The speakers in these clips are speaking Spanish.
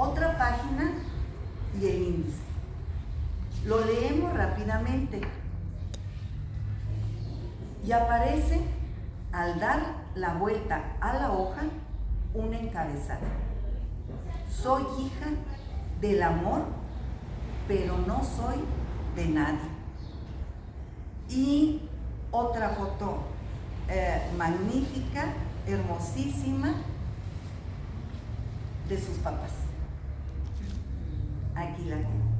otra página y el índice. Lo leemos rápidamente y aparece, al dar la vuelta a la hoja, un encabezado. Soy hija del amor, pero no soy de nadie. Y otra foto magnífica, hermosísima, de sus papás. Aquí la tengo.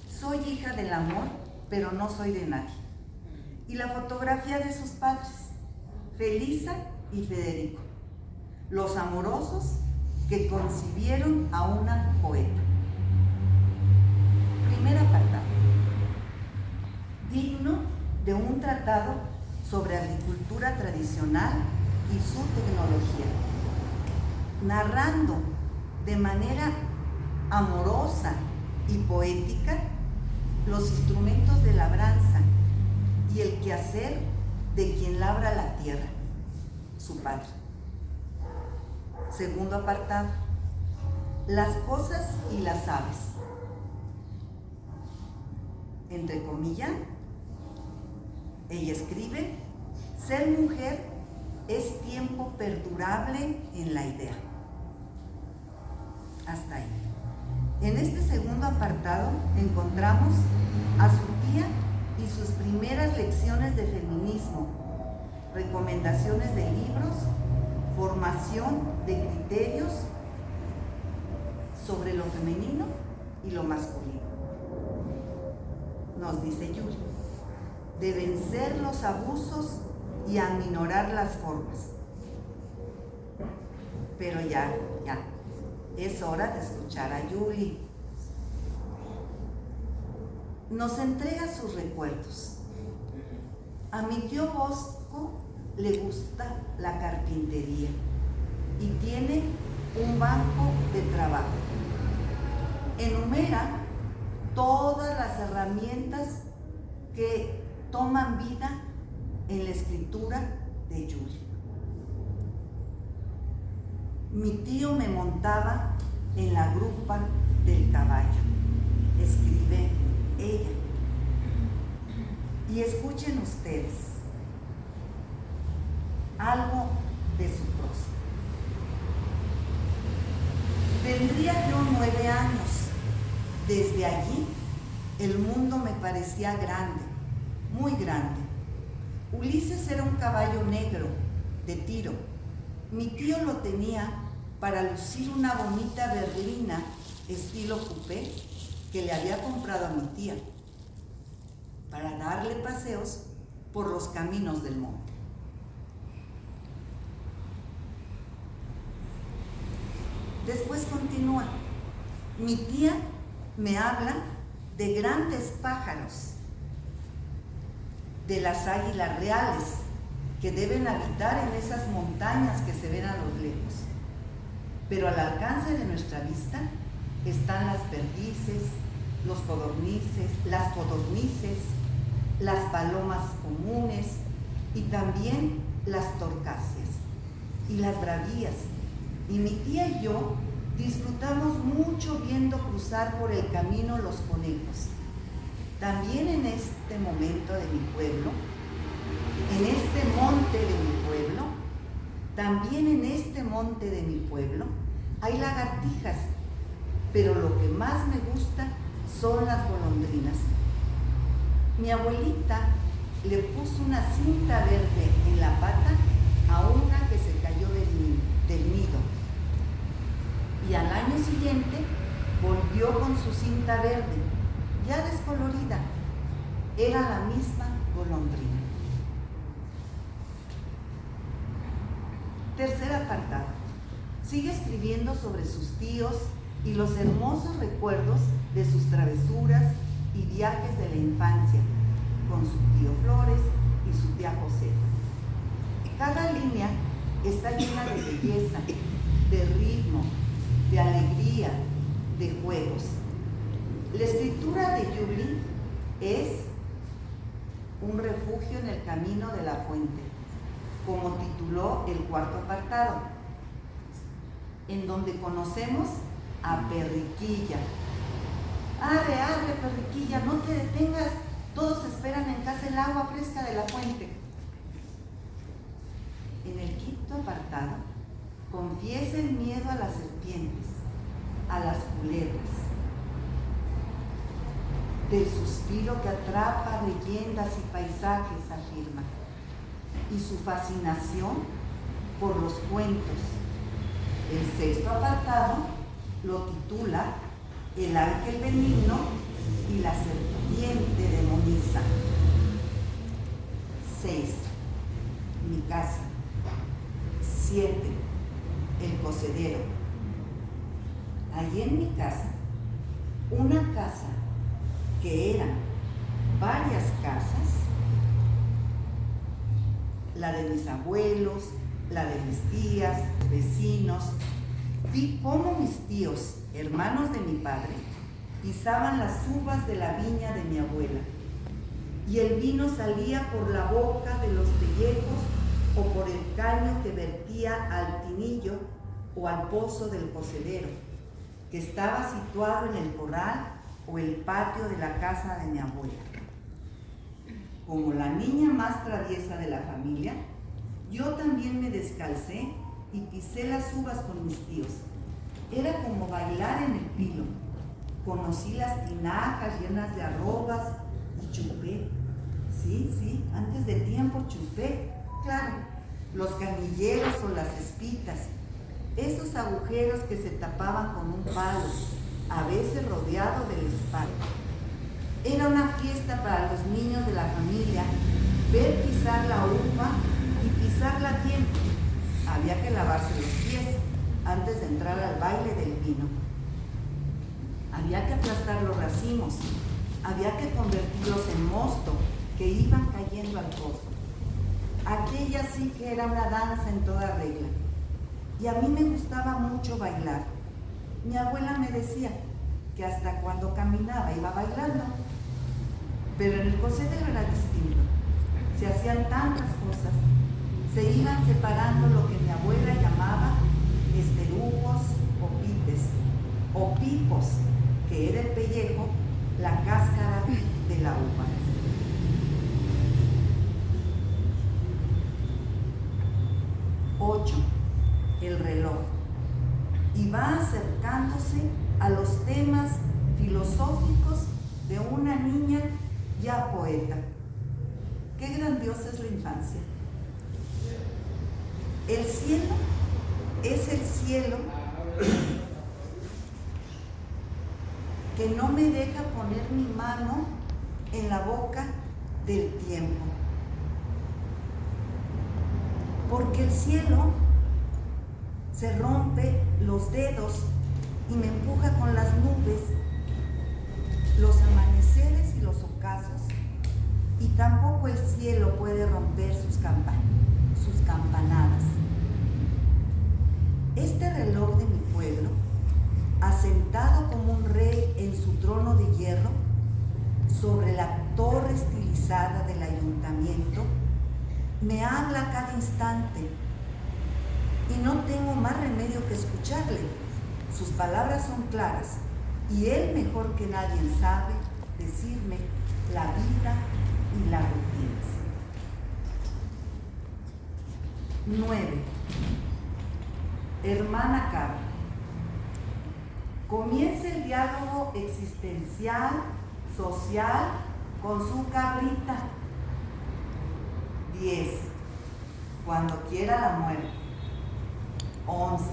Soy hija del amor, pero no soy de nadie. Y la fotografía de sus padres, Felisa y Federico, los amorosos que concibieron a una poeta. Primer apartado. Digno de un tratado sobre agricultura tradicional y su tecnología, narrando de manera amorosa y poética los instrumentos de labranza y el quehacer de quien labra la tierra, su padre. Segundo apartado, las cosas y las aves. Entre comillas, ella escribe: ser mujer es tiempo perdurable en la idea. Hasta ahí. En este segundo apartado encontramos a su tía y sus primeras lecciones de feminismo, recomendaciones de libros, formación de criterios sobre lo femenino y lo masculino. Nos dice Yuri, de vencer los abusos y aminorar las formas. Pero ya, es hora de escuchar a Yuli. Nos entrega sus recuerdos. A mi tío Bosco le gusta la carpintería y tiene un banco de trabajo. Enumera todas las herramientas que toman vida en la escritura de Yuli. Mi tío me montaba en la grupa del caballo, escribe ella. Y escuchen ustedes algo de su prosa. Tendría yo 9 años. Desde allí el mundo me parecía grande, muy grande. Ulises era un caballo negro de tiro. Mi tío lo tenía para lucir una bonita berlina estilo coupé que le había comprado a mi tía para darle paseos por los caminos del monte. Después continúa. Mi tía me habla de grandes pájaros, de las águilas reales que deben habitar en esas montañas que se ven a lo lejos. Pero al alcance de nuestra vista están las perdices, los codornices, las palomas comunes y también las torcáceas y las bravías. Y mi tía y yo disfrutamos mucho viendo cruzar por el camino los conejos. También en este momento de mi pueblo, en este monte de mi pueblo, también en este monte de mi pueblo, hay lagartijas, pero lo que más me gusta son las golondrinas. Mi abuelita le puso una cinta verde en la pata a una que se cayó del nido. Y al año siguiente volvió con su cinta verde, ya descolorida. Era la misma golondrina. Tercer apartado. Sigue escribiendo sobre sus tíos y los hermosos recuerdos de sus travesuras y viajes de la infancia con su tío Flores y su tía José. Cada línea está llena de belleza, de ritmo, de alegría, de juegos. La escritura de Yuli es un refugio en el camino de la fuente, como tituló el cuarto apartado, en donde conocemos a Perriquilla. Arre, arre, Perriquilla, no te detengas, todos esperan en casa el agua fresca de la fuente. En el quinto apartado, confiesa el miedo a las serpientes, a las culebras. Del suspiro que atrapa leyendas y paisajes, afirma, y su fascinación por los cuentos. El sexto apartado lo titula El ángel benigno y la serpiente demoniza. 6. Mi casa. 7. El cocedero. Allí en mi casa, una casa que eran varias casas, la de mis abuelos, la de mis tías, vecinos. Vi cómo mis tíos, hermanos de mi padre, pisaban las uvas de la viña de mi abuela, y el vino salía por la boca de los pellejos o por el caño que vertía al tinillo o al pozo del cocedero, que estaba situado en el corral o el patio de la casa de mi abuela. Como la niña más traviesa de la familia, yo también me descalcé y pisé las uvas con mis tíos. Era como bailar en el pilo. Conocí las tinajas llenas de arrobas y chupé. Sí, antes de tiempo chupé, claro, los canilleros o las espitas, esos agujeros que se tapaban con un palo, a veces rodeado del espalda. Era una fiesta para los niños de la familia ver pisar la uva y pisarla bien. Había que lavarse los pies antes de entrar al baile del vino. Había que aplastar los racimos, había que convertirlos en mosto que iban cayendo al pozo. Aquella sí que era una danza en toda regla. Y a mí me gustaba mucho bailar. Mi abuela me decía que hasta cuando caminaba iba bailando. Pero en el cocedero era distinto. Se hacían tantas cosas. Se iban separando lo que mi abuela llamaba esterugos o pipes, o pipos, que era el pellejo, la cáscara de la uva. 8. El reloj. Y va acercándose a los temas filosóficos de una niña ya poeta. Qué grandiosa es la infancia. El cielo es el cielo que no me deja poner mi mano en la boca del tiempo. Porque el cielo se rompe los dedos y me empuja con las nubes, los amaneceres y los ocasos, y tampoco el cielo puede romper sus campanadas. Este reloj de mi pueblo, asentado como un rey en su trono de hierro, sobre la torre estilizada del ayuntamiento, me habla a cada instante y no tengo más remedio que escucharle. Sus palabras son claras y él mejor que nadie sabe decirme la vida y las rutinas. 9. Hermana Carla. Comienza el diálogo existencial, social, con su cabrita. 10. Cuando quiera la muerte. 11.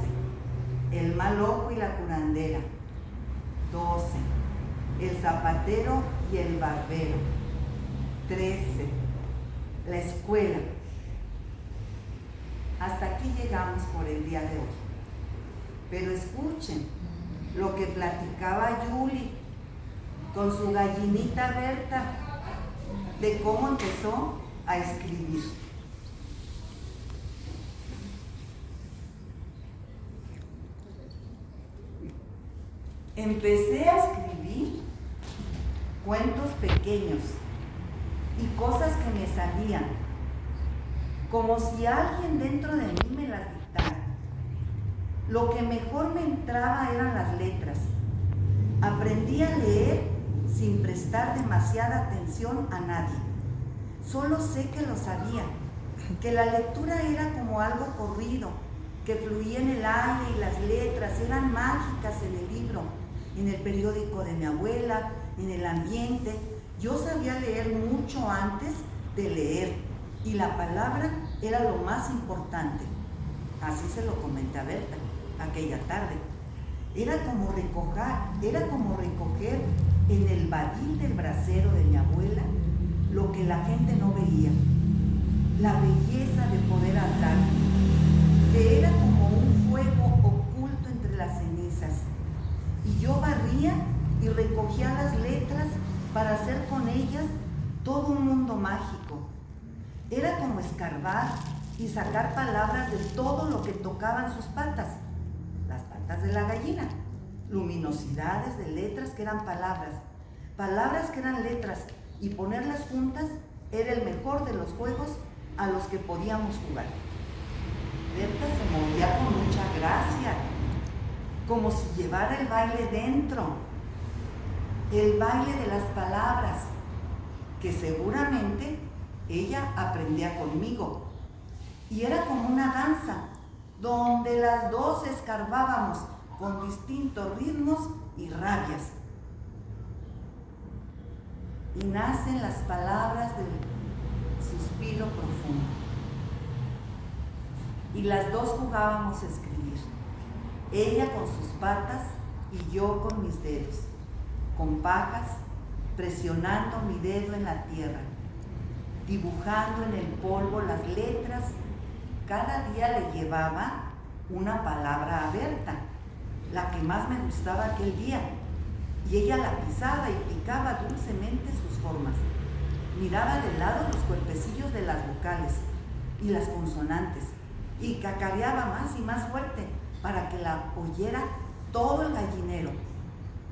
El mal ojo y la curandera. 12. El zapatero y el barbero. 13. La escuela. Hasta aquí llegamos por el día de hoy. Pero escuchen lo que platicaba Yuli con su gallinita Berta de cómo empezó a escribir. Empecé a escribir cuentos pequeños y cosas que me salían. como si alguien dentro de mí me las dictara. Lo que mejor me entraba eran las letras. Aprendí a leer sin prestar demasiada atención a nadie. Solo sé que lo sabía, que la lectura era como algo corrido, que fluía en el aire y las letras eran mágicas en el libro, en el periódico de mi abuela, en el ambiente. Yo sabía leer mucho antes de leer y la palabra era lo más importante. Así se lo comenté a Berta aquella tarde. Era como recoger en el badil del brasero de mi abuela lo que la gente no veía, la belleza de poder hablar, que era como un fuego oculto entre las cenizas. Y yo barría y recogía las letras para hacer con ellas todo un mundo mágico. Era como escarbar y sacar palabras de todo lo que tocaban sus patas, las patas de la gallina, luminosidades de letras que eran palabras, palabras que eran letras, y ponerlas juntas era el mejor de los juegos a los que podíamos jugar. Berta se movía con mucha gracia, como si llevara el baile dentro, el baile de las palabras, que seguramente ella aprendía conmigo. Y era como una danza, donde las dos escarbábamos con distintos ritmos y rabias. Y nacen las palabras del suspiro profundo. Y las dos jugábamos a escribir, ella con sus patas y yo con mis dedos, con pajas, presionando mi dedo en la tierra, dibujando en el polvo las letras. Cada día le llevaba una palabra a Berta, la que más me gustaba aquel día, y ella la pisaba y picaba dulcemente sus formas. Miraba de lado los cuerpecillos de las vocales y las consonantes, y cacareaba más y más fuerte para que la oyera todo el gallinero.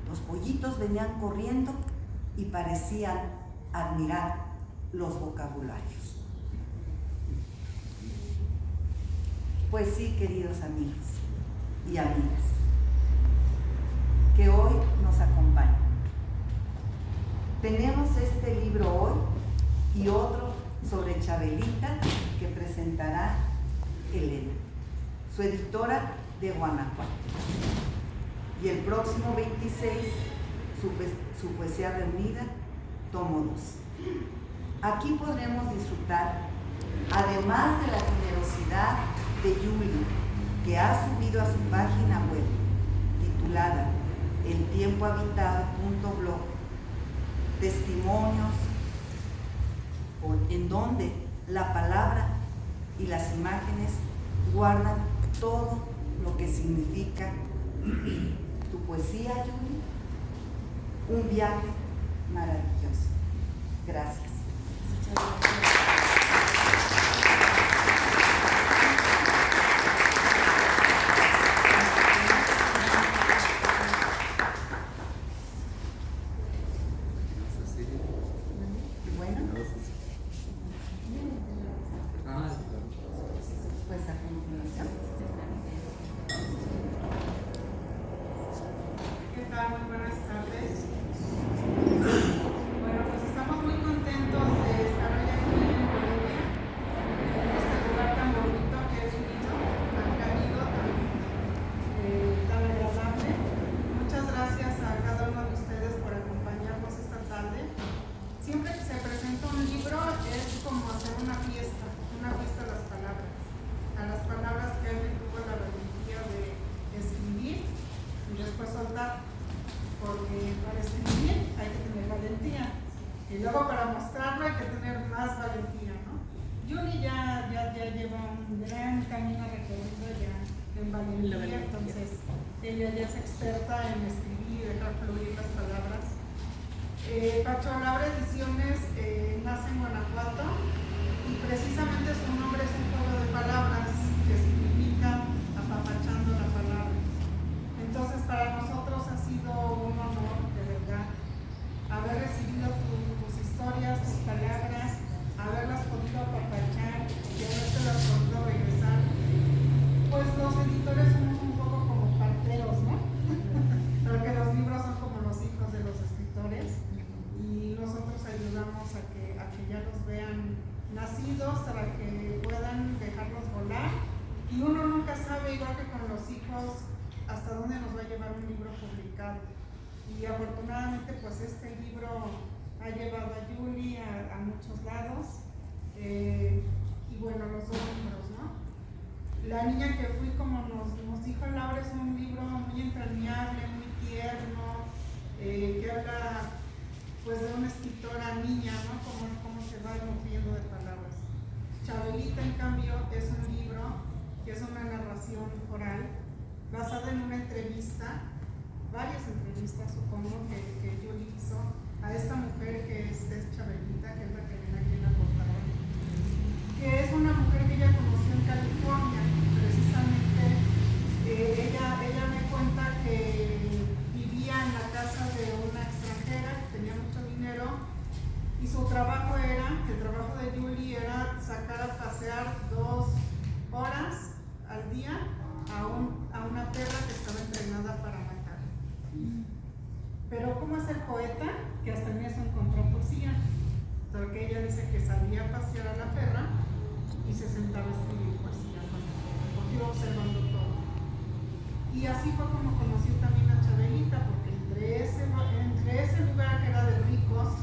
Los pollitos venían corriendo y parecían admirar los vocabularios. Pues sí, queridos amigos y amigas, que hoy nos acompañan. Tenemos este libro hoy y otro sobre Chabelita que presentará Elena, su editora de Guanajuato. Y el próximo 26, su poesía reunida, tomo 2. Aquí podremos disfrutar, además de la generosidad de Yuli, que ha subido a su página web, titulada eltiempohabitado.blog, testimonios en donde la palabra y las imágenes guardan todo lo que significa tu poesía, Yuli. Un viaje maravilloso. Gracias. Porque para escribir hay que tener valentía y luego para mostrarlo hay que tener más valentía, ¿no? Yuli ya lleva un gran camino recorrido ya en valentía, entonces ella ya es experta en escribir y dejar fluir las palabras. Pacholabra Ediciones nace en Guanajuato y precisamente su nombre es un juego de palabras que significa apapachando la palabra. Entonces para nosotros ha sido un honor, de verdad, haber recibido tus historias, tus palabras, haberlas podido apapachar y haber a que ya los vean nacidos, para que puedan dejarlos volar. Y uno nunca sabe, igual que con los hijos, hasta dónde nos va a llevar un libro publicado. Y afortunadamente pues este libro ha llevado a Julie a muchos lados. Y bueno, los dos libros, ¿no? La niña que fui, como nos dijo Laura, es un libro muy entrañable, muy tierno, que habla pues de una escritora niña, ¿no? Cómo se va nutriendo de palabras. Chabelita, en cambio, es un libro que es una narración oral basada en una entrevista, varias entrevistas supongo que Julie hizo a esta mujer que es Chabelita, que es la que viene aquí en la portada, que es una mujer que ella conoció en California. Precisamente ella me cuenta que vivía en la casa de una extranjera que tenía mucho dinero, y su trabajo el trabajo de Julie era sacar a pasear 2 horas al día a una perra que estaba entrenada para matar. Pero como es el poeta, que hasta en eso encontró poesía, porque ella dice que salía a pasear a la perra y se sentaba a escribir poesía porque iba observando todo. Y así fue como conocí también a Chabelita, porque entre ese lugar que era de ricos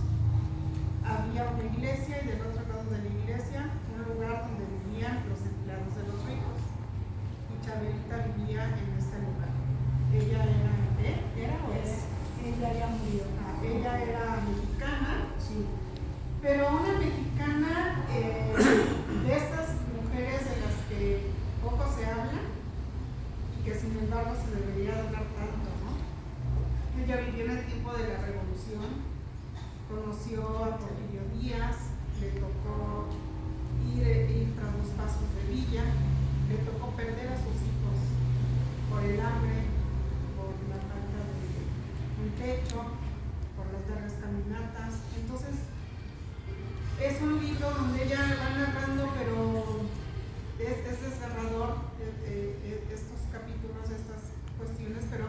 había una iglesia, y del otro lado de la iglesia un lugar donde vivían los empleados de los ricos. Y Chabelita vivía en este lugar. Ella era o es. Ella ya murió. Ella era mexicana, Sí. pero una mexicana de estas mujeres de las que poco se habla y que sin embargo se debería hablar tanto, ¿no? Ella vivió en el tiempo de la Revolución, conoció a Porfirio Díaz, le tocó ir tras los pasos de Villa, le tocó perder a sus hijos por el hambre, por la falta de un techo, por las largas caminatas. Entonces es un libro donde ella va narrando, pero es desgarrador estos capítulos, estas cuestiones, pero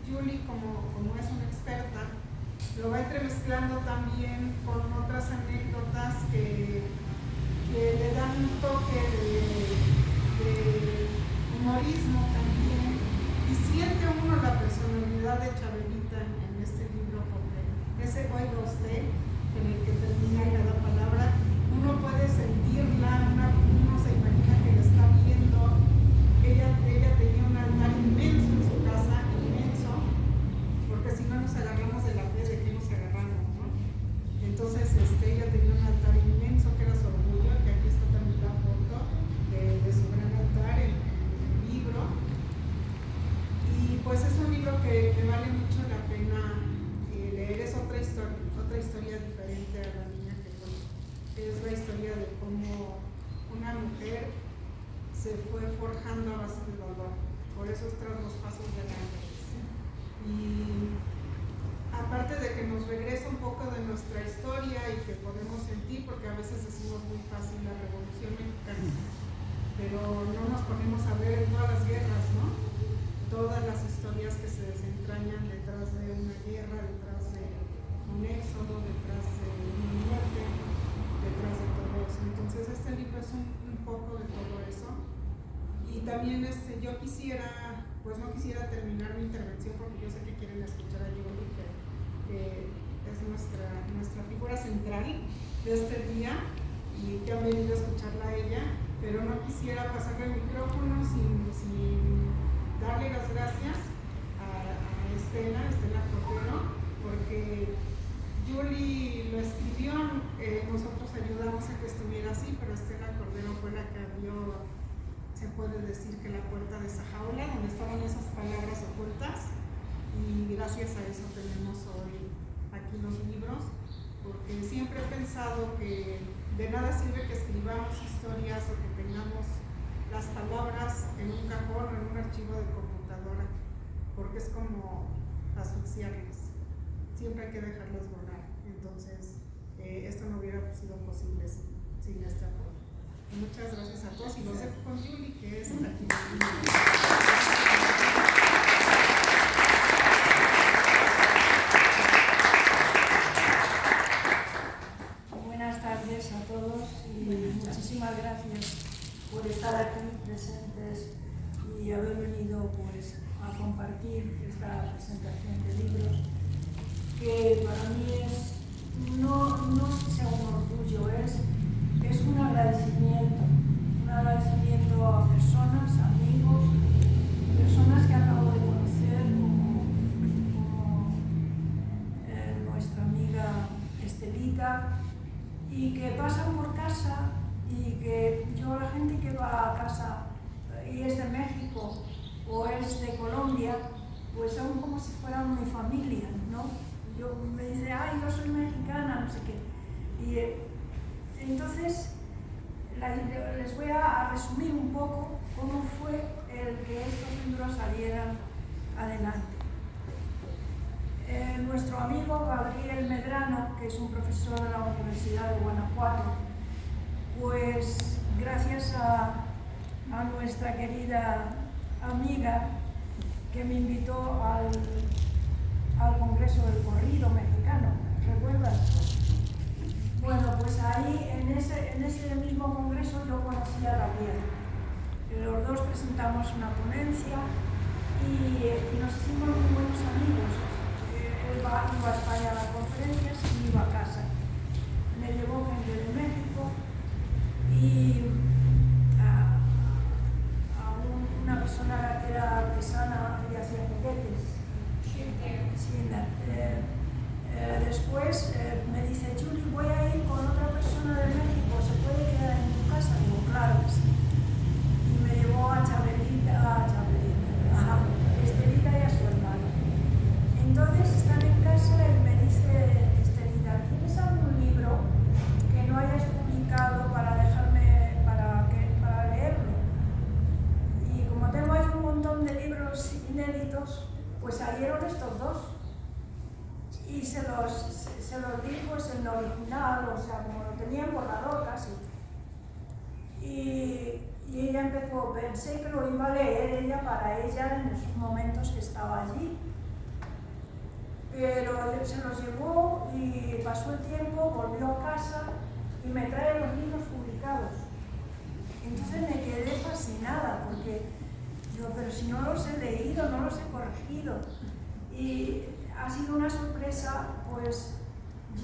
Julie, como es una experta, lo va entremezclando también con otras anécdotas que le dan un toque de humorismo también, y siente uno la personalidad de Chabelita en este libro, porque ese oiga usted en el que termina cada palabra, uno puede sentirla, uno se imagina que la está viendo. Ella tenía un altar inmenso en su casa, inmenso, porque si no nos agarramos de la fe, ¿de qué nos agarramos, no? Entonces ella tenía un altar inmenso que era su orgullo, que aquí está también la foto de su gran altar en el libro. Y pues es un libro que vale mucho la pena leer. Es otra historia diferente a la niña que fue. Es la historia de cómo una mujer se fue forjando a base de dolor. Por eso es tras los pasos de ángeles. Y aparte de que nos regresa un poco de nuestra historia y que podemos sentir, porque a veces decimos muy fácil la Revolución Mexicana, pero no nos ponemos a ver todas las guerras, ¿no? Todas las historias que se desentrañan detrás de una guerra, detrás de un éxodo, detrás de una muerte, detrás de todo eso. Entonces este libro es un poco de todo eso. Y también yo quisiera, pues no quisiera terminar mi intervención, porque yo sé que quieren escuchar a Julie, que es nuestra figura central de este día, y que han venido a escucharla a ella, pero no quisiera pasarle el micrófono sin darle las gracias a Estela Cordero, porque Julie lo escribió, nosotros ayudamos a que estuviera así, pero Estela Cordero fue la que abrió, se puede decir que la puerta de esa jaula donde estaban esas palabras ocultas, y gracias a eso tenemos hoy aquí los libros, porque siempre he pensado que de nada sirve que escribamos historias o que tengamos las palabras en un cajón o en un archivo de computadora, porque es como asfixiarlas. Siempre hay que dejarlas volar. Entonces, esto no hubiera sido posible sin este apoyo. Y muchas gracias a todos, y los dejo con Julie, que es aquí. tardes a todos y muchísimas gracias por estar aquí presentes y haber venido pues, a compartir esta presentación de libros que para mí no es que sea un orgullo, es un agradecimiento a personas, amigos, personas que acabo de conocer como nuestra amiga Estelita, y que pasan por casa, y que yo, la gente que va a casa y es de México o es de Colombia, pues son como si fueran mi familia, ¿no? Yo me dice, ay, yo soy mexicana, no sé qué. Y entonces les voy a resumir un poco cómo fue el que estos libros salieran adelante. Nuestro amigo Gabriel Medrano, que es un profesor de la Universidad de Guanajuato, pues gracias a nuestra querida amiga que me invitó al Congreso del Corrido Mexicano, ¿recuerdas? Bueno, pues ahí en ese mismo congreso yo conocí a Gabriel. Los dos presentamos una ponencia y nos hicimos muy buenos amigos. Él iba a España a las conferencias y iba a casa. Me llevó gente de México y a una persona que era artesana y hacía juguetes. Después me dice, Julie, voy a ir con otra persona de México, ¿se puede quedar en tu casa? Digo, claro que sí. Y me llevó a Estelita y a su hermano. Entonces están en casa y me dice Estelita, ¿tienes algún libro que no hayas publicado para dejarme, para leerlo? Y como tengo ahí un montón de libros inéditos, pues salieron estos dos. Y se los di pues en original, o sea, como lo tenía en borrador casi. Y ella empezó, pensé que lo iba a leer ella para ella en esos momentos que estaba allí. Pero se los llevó y pasó el tiempo, volvió a casa y me trae los libros publicados. Entonces me quedé fascinada porque digo, pero si no los he leído, no los he corregido. Y ha sido una sorpresa, pues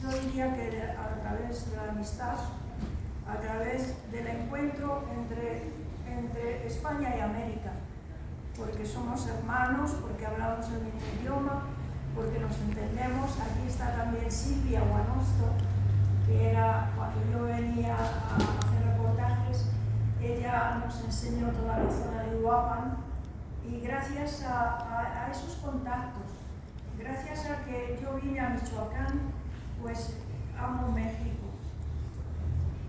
yo diría que a través de la amistad, a través del encuentro entre España y América, porque somos hermanos, porque hablamos el mismo idioma, porque nos entendemos. Aquí está también Silvia Guanosto, que era cuando yo venía a hacer reportajes, ella nos enseñó toda la zona de Uruapan, y gracias a esos contactos, gracias a que yo vine a Michoacán, pues amo México,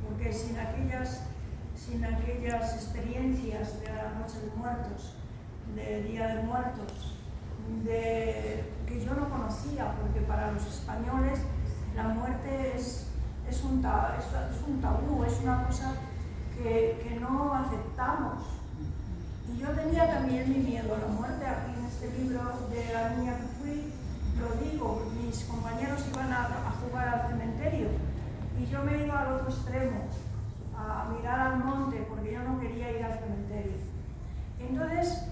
porque sin aquellas experiencias de la Noche de Muertos, de Día de Muertos, que yo no conocía, porque para los españoles la muerte es un tabú, es una cosa que no aceptamos. Y yo tenía también mi miedo a la muerte. Aquí en este libro de la niña que fui, lo digo, mis compañeros iban a jugar al cementerio y yo me iba al otro extremo, a mirar al monte, porque yo no quería ir al cementerio. Entonces,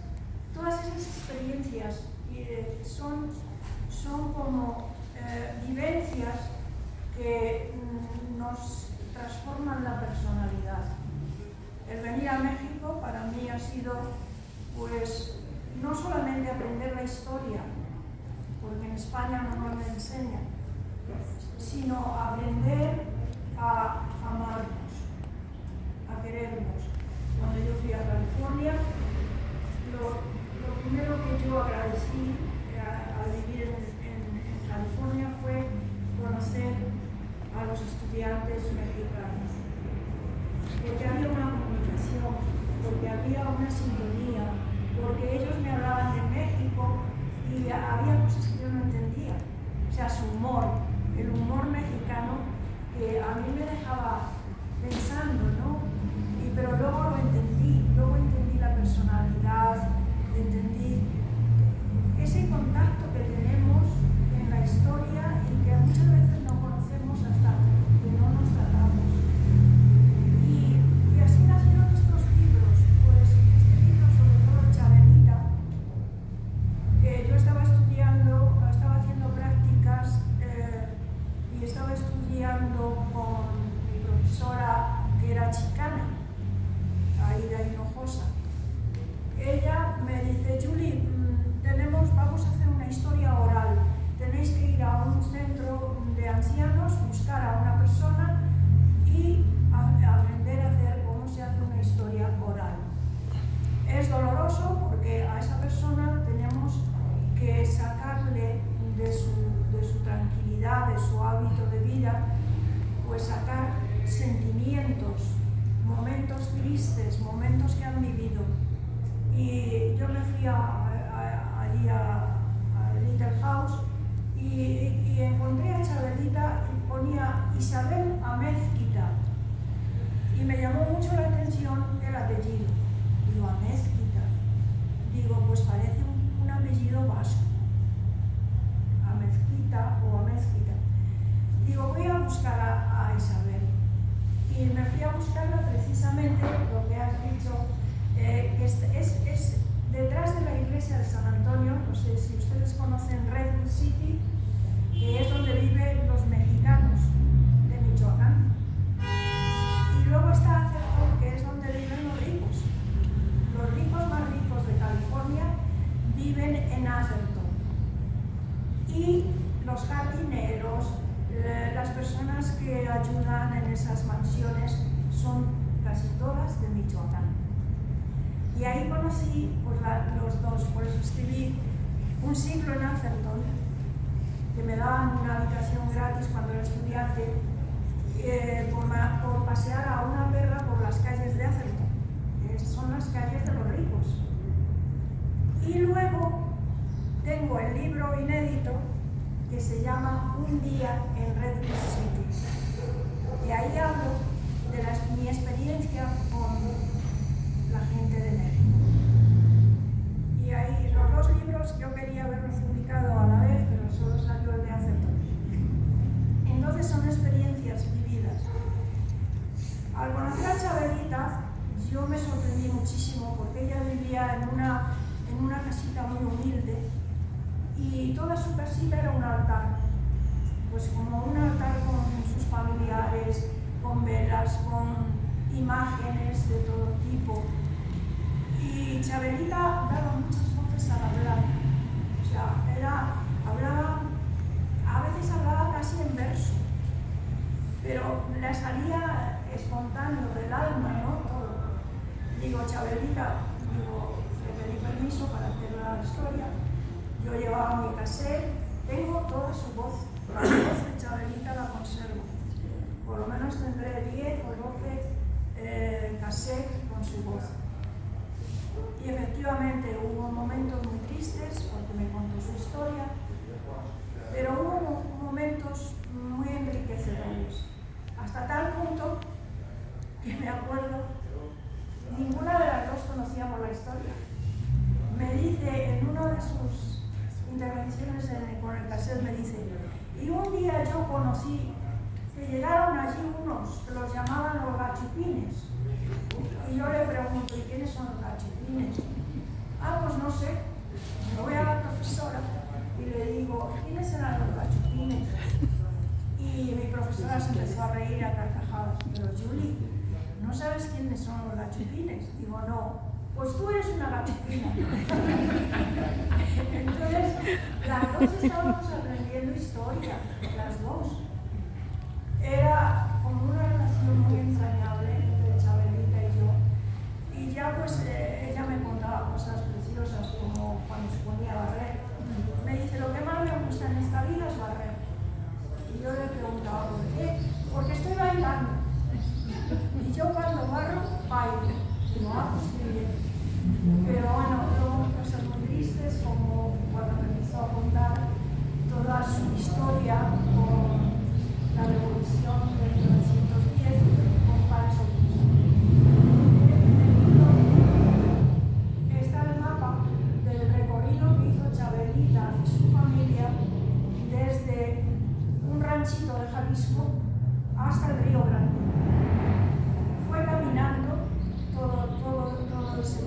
todas esas experiencias son como vivencias que nos transforman la personalidad. El venir a México para mí ha sido, pues, no solamente aprender la historia, porque en España no nos la enseñan, sino aprender a amarnos, a querernos. Cuando yo fui a California, lo primero que yo agradecí al vivir en California fue conocer a los estudiantes mexicanos, porque había una comunicación, porque había una sintonía, porque ellos me hablaban de México y había cosas que yo no entendía. O sea, su humor, el humor mexicano, que a mí me dejaba pensando, ¿no? Pero luego entendí la personalidad, entendí ese contacto que tenemos en la historia y que muchas veces no conocemos hasta que no nos tratamos. sentimientos, momentos tristes, momentos que han vivido. Y yo me fui allí a Little House y encontré a Chabelita y ponía Isabel Amezquita. Y me llamó mucho la atención el apellido. Digo, Amezquita. Digo, pues parece un apellido vasco. Amezquita o Amezquita. Digo, voy a buscar a Isabel. Y me fui a buscarla precisamente, lo que has dicho, que es detrás de la iglesia de San Antonio. No sé si ustedes conocen Redwood City, que es donde viven los mexicanos de Michoacán. Y luego está Atherton, que es donde viven los ricos. Los ricos más ricos de California viven en Atherton. Y los jardineros, las personas que ayudan en esas mansiones son casi todas de Michoacán. Y ahí conocí pues, los dos, por eso escribí Un siglo en Atherton, que me daban una habitación gratis cuando era estudiante, por pasear a una perra por las calles de Atherton. Son las calles de los ricos. Y luego tengo el libro inédito que se llama Un día en Redwood City. Y ahí hablo de mi experiencia con la gente de México. Y ahí los dos libros yo quería haberlos publicado a la vez, pero solo salió el de Atherton. Entonces son experiencias vividas. Al conocer a Chabelita, yo me sorprendí muchísimo porque ella vivía en una casita muy humilde y toda su casita era un altar, pues como un altar con sus familiares, con velas, con imágenes de todo tipo. Y Chabelita daba muchas voces al hablar, o sea, a veces hablaba casi en verso, pero le salía espontáneo del alma, ¿no? Todo. Digo, Chabelita, le pedí permiso para hacer la historia. Yo llevaba mi cassette, tengo toda su voz, la voz de Chabelita la conservo. Por lo menos tendré 10 o 12 cassettes con su voz. Y efectivamente hubo momentos muy tristes porque me contó su historia, pero hubo momentos muy enriquecedores. Hasta tal punto que me acuerdo, ninguna de las dos conocíamos la historia. Me dice en una de sus intervenciones con el cassette, me dice, y un día yo conocí que llegaron allí unos que los llamaban los gachupines. Y yo le pregunto, ¿y quiénes son los gachupines? Ah, pues no sé. Me voy a la profesora y le digo, ¿quiénes eran los gachupines? Y mi profesora se empezó a reír a carcajadas. Pero Julie, ¿no sabes quiénes son los gachupines? Digo, no. Pues tú eres una gachupina. Entonces, las dos estábamos aprendiendo historia, las dos. Era como una relación muy entrañable entre Chabelita y yo. Y ya pues ella me contaba cosas preciosas, como cuando se ponía a barrer. Me dice, lo que más me gusta en esta vida es barrer. Y yo le preguntaba, ¿por qué? Porque estoy bailando. Y yo cuando barro, bailo. Digo, pues qué bien. Pero bueno, luego cosas muy tristes, como cuando me empezó a contar toda su historia con la revolución de 1910 con Pancho Villa. Está el mapa del recorrido que hizo Chabelita y su familia desde un ranchito de Jalisco hasta el Río Grande. Fue caminando todo ese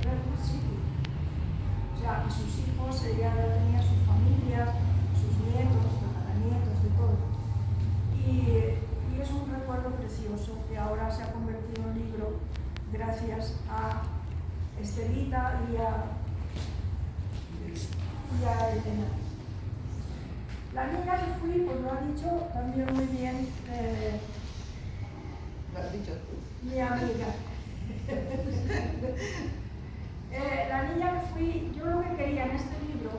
algún sitio. O sea, que sus hijos, ella ya tenía sus familias, sus nietos, tataranietos, de todo. Y es un recuerdo precioso que ahora se ha convertido en libro gracias a Estelita y a Elena. La niña que fui, pues lo ha dicho también muy bien Lo has dicho tú. mi amiga. La niña que fui, yo lo que quería en este libro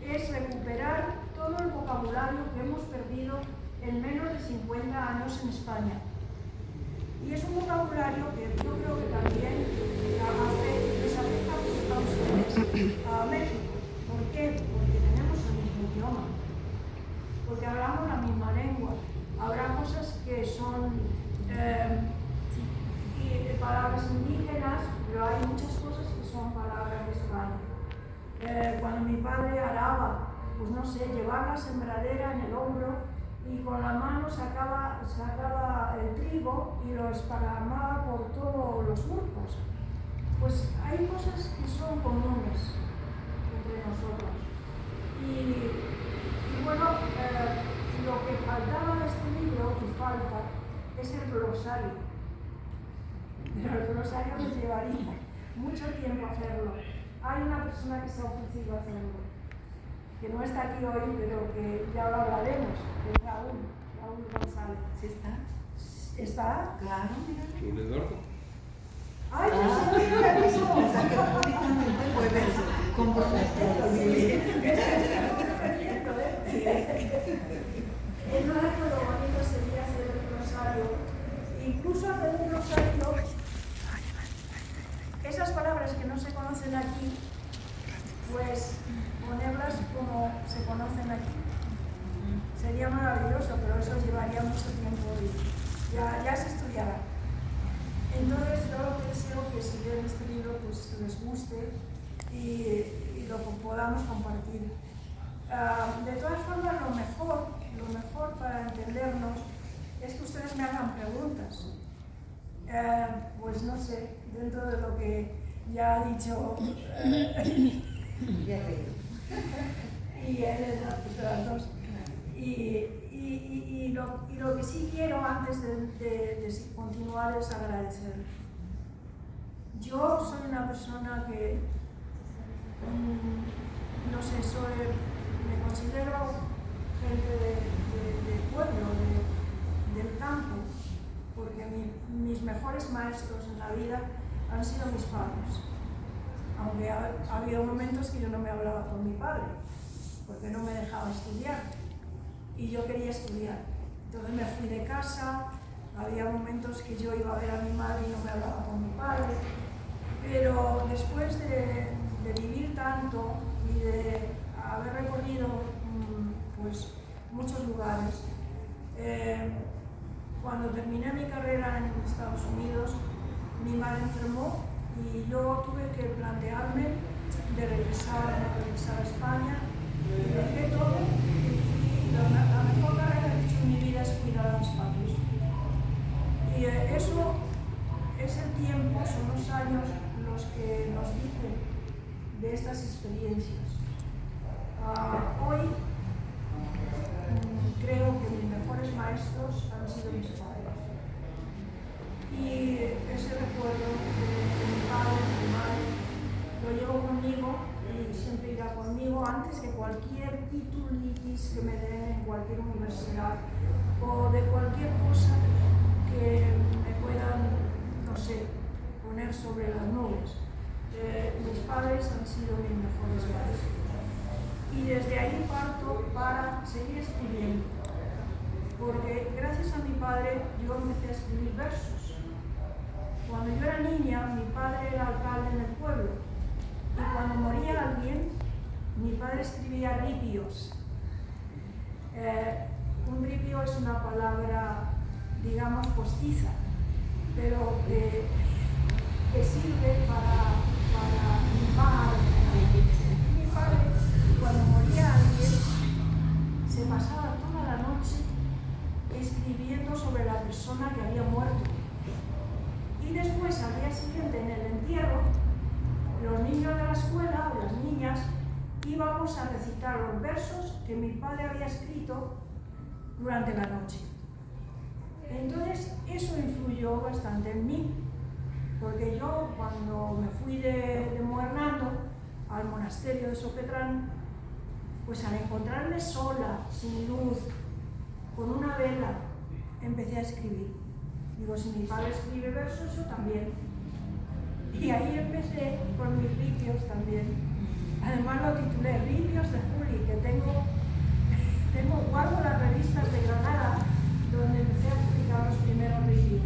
es recuperar todo el vocabulario que hemos perdido en menos de 50 años en España. Y es un vocabulario que yo creo que también les afecta a ustedes, a México. ¿Por qué? Porque tenemos el mismo idioma, porque hablamos la misma lengua. Habrá cosas que son palabras indígenas, pero hay muchas cosas que son palabras de España. Cuando mi padre araba, pues no sé, llevar la sembradera en el hombro y con la mano sacaba el trigo y lo esparramaba por todos los surcos. Pues hay cosas que son comunes entre nosotros. Y bueno, lo que faltaba de este libro, y falta, es el glosario. Pero el glosario nos llevaría mucho tiempo hacerlo. Hay una persona que se ha ofrecido a hacerlo, que no está aquí hoy, pero que ya lo hablaremos, que es Raúl González. ¿Sí está? ¿Está? Claro, mira. Eduardo. ¡Ay, yo sabía eso! O sea, que públicamente puedes comprometerlo. En México lo bonito sería hacer el glosario, incluso hacer un glosario, esas palabras que no se conocen aquí, pues ponerlas como se conocen aquí. Sería maravilloso, pero eso llevaría mucho tiempo y ya se estudiará. Entonces yo lo que deseo que si ven este libro pues les guste y lo podamos compartir. De todas formas, lo mejor para entendernos es que ustedes me hagan preguntas. Pues no sé, dentro de lo que ya ha dicho y Elena, pues las dos. Y lo que sí quiero antes de continuar es agradecer. Yo soy una persona que, no sé, me considero gente del pueblo, del campo, porque mis mejores maestros en la vida han sido mis padres. Aunque ha habido momentos que yo no me hablaba con mi padre, porque no me dejaba estudiar. Y yo quería estudiar. Entonces me fui de casa, había momentos que yo iba a ver a mi madre y no me hablaba con mi padre. Pero después de vivir tanto y de haber recorrido pues, muchos lugares, cuando terminé mi carrera en Estados Unidos, mi madre enfermó y yo tuve que plantearme de regresar a España. Y dejé todo y fui, la mejor carrera que he hecho en mi vida es cuidar a mis padres. Y eso es el tiempo, son los años los que nos dicen de estas experiencias. Hoy creo que mis mejores maestros han sido mis padres. Y ese recuerdo de mi padre, de mi madre, lo llevo conmigo y siempre irá conmigo antes que cualquier titulitis que me den en cualquier universidad o de cualquier cosa que me puedan, no sé, poner sobre las nubes. Mis padres han sido mis mejores maestros. Y desde ahí parto para seguir escribiendo. Porque gracias a mi padre yo empecé a escribir versos. Cuando yo era niña, mi padre era alcalde en el pueblo. Y cuando moría alguien, mi padre escribía ripios. Un ripio es una palabra, digamos, postiza, pero que sirve para limar. Mi padre, cuando moría alguien, se pasaba toda la noche escribiendo sobre la persona que había muerto. Y después, al día siguiente, en el entierro, escuela, las niñas, íbamos a recitar los versos que mi padre había escrito durante la noche. Entonces eso influyó bastante en mí, porque yo cuando me fui de Muernando al monasterio de Sopetrán, pues al encontrarme sola, sin luz, con una vela, empecé a escribir. Digo, si mi padre escribe versos, yo también. Y ahí empecé con mis ripios también. Además lo titulé Ripios de Juli, que guardo las revistas de Granada, donde empecé a publicar los primeros ripios.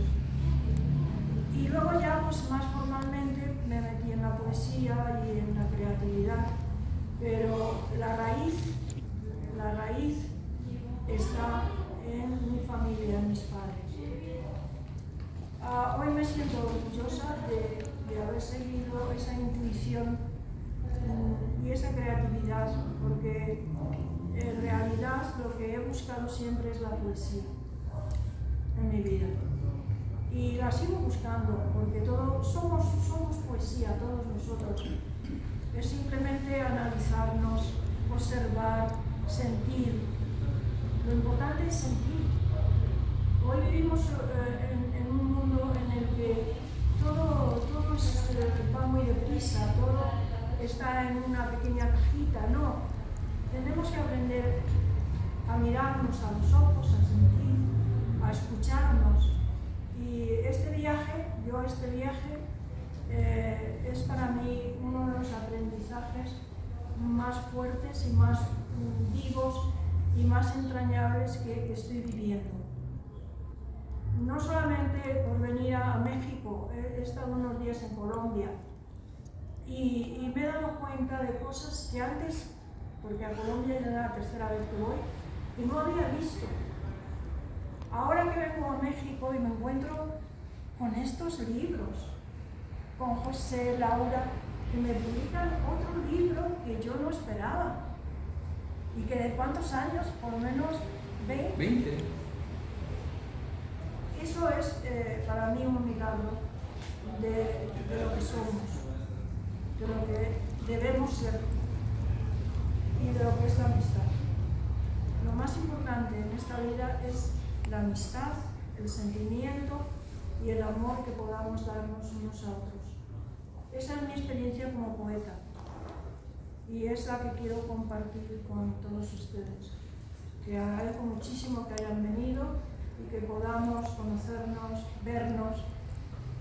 Y luego ya pues, más formalmente me metí en la poesía y en la creatividad, pero la raíz está en mi familia, en mis padres. Hoy me siento orgullosa de haber seguido esa intuición y esa creatividad, porque en realidad lo que he buscado siempre es la poesía en mi vida. Y la sigo buscando, porque todos somos poesía, todos nosotros. Es simplemente analizarnos, observar, sentir. Lo importante es sentir. Hoy vivimos en un mundo en el que todo va muy deprisa, todo está en una pequeña cajita. No, tenemos que aprender a mirarnos a los ojos, a sentir, a escucharnos. Y este viaje es para mí uno de los aprendizajes más fuertes y más vivos y más entrañables que estoy viviendo. No solamente por venir a México, he estado unos días en Colombia y me he dado cuenta de cosas que antes, porque a Colombia ya era la tercera vez que voy, y no había visto. Ahora que vengo a México y me encuentro con estos libros, con José, Laura, que me publican otro libro que yo no esperaba. ¿Y que de cuántos años? Por lo menos 20. Eso es para mí un milagro de lo que somos, de lo que debemos ser y de lo que es la amistad. Lo más importante en esta vida es la amistad, el sentimiento y el amor que podamos darnos unos a otros. Esa es mi experiencia como poeta y es la que quiero compartir con todos ustedes. Que agradezco muchísimo que hayan venido y que podamos conocernos, vernos,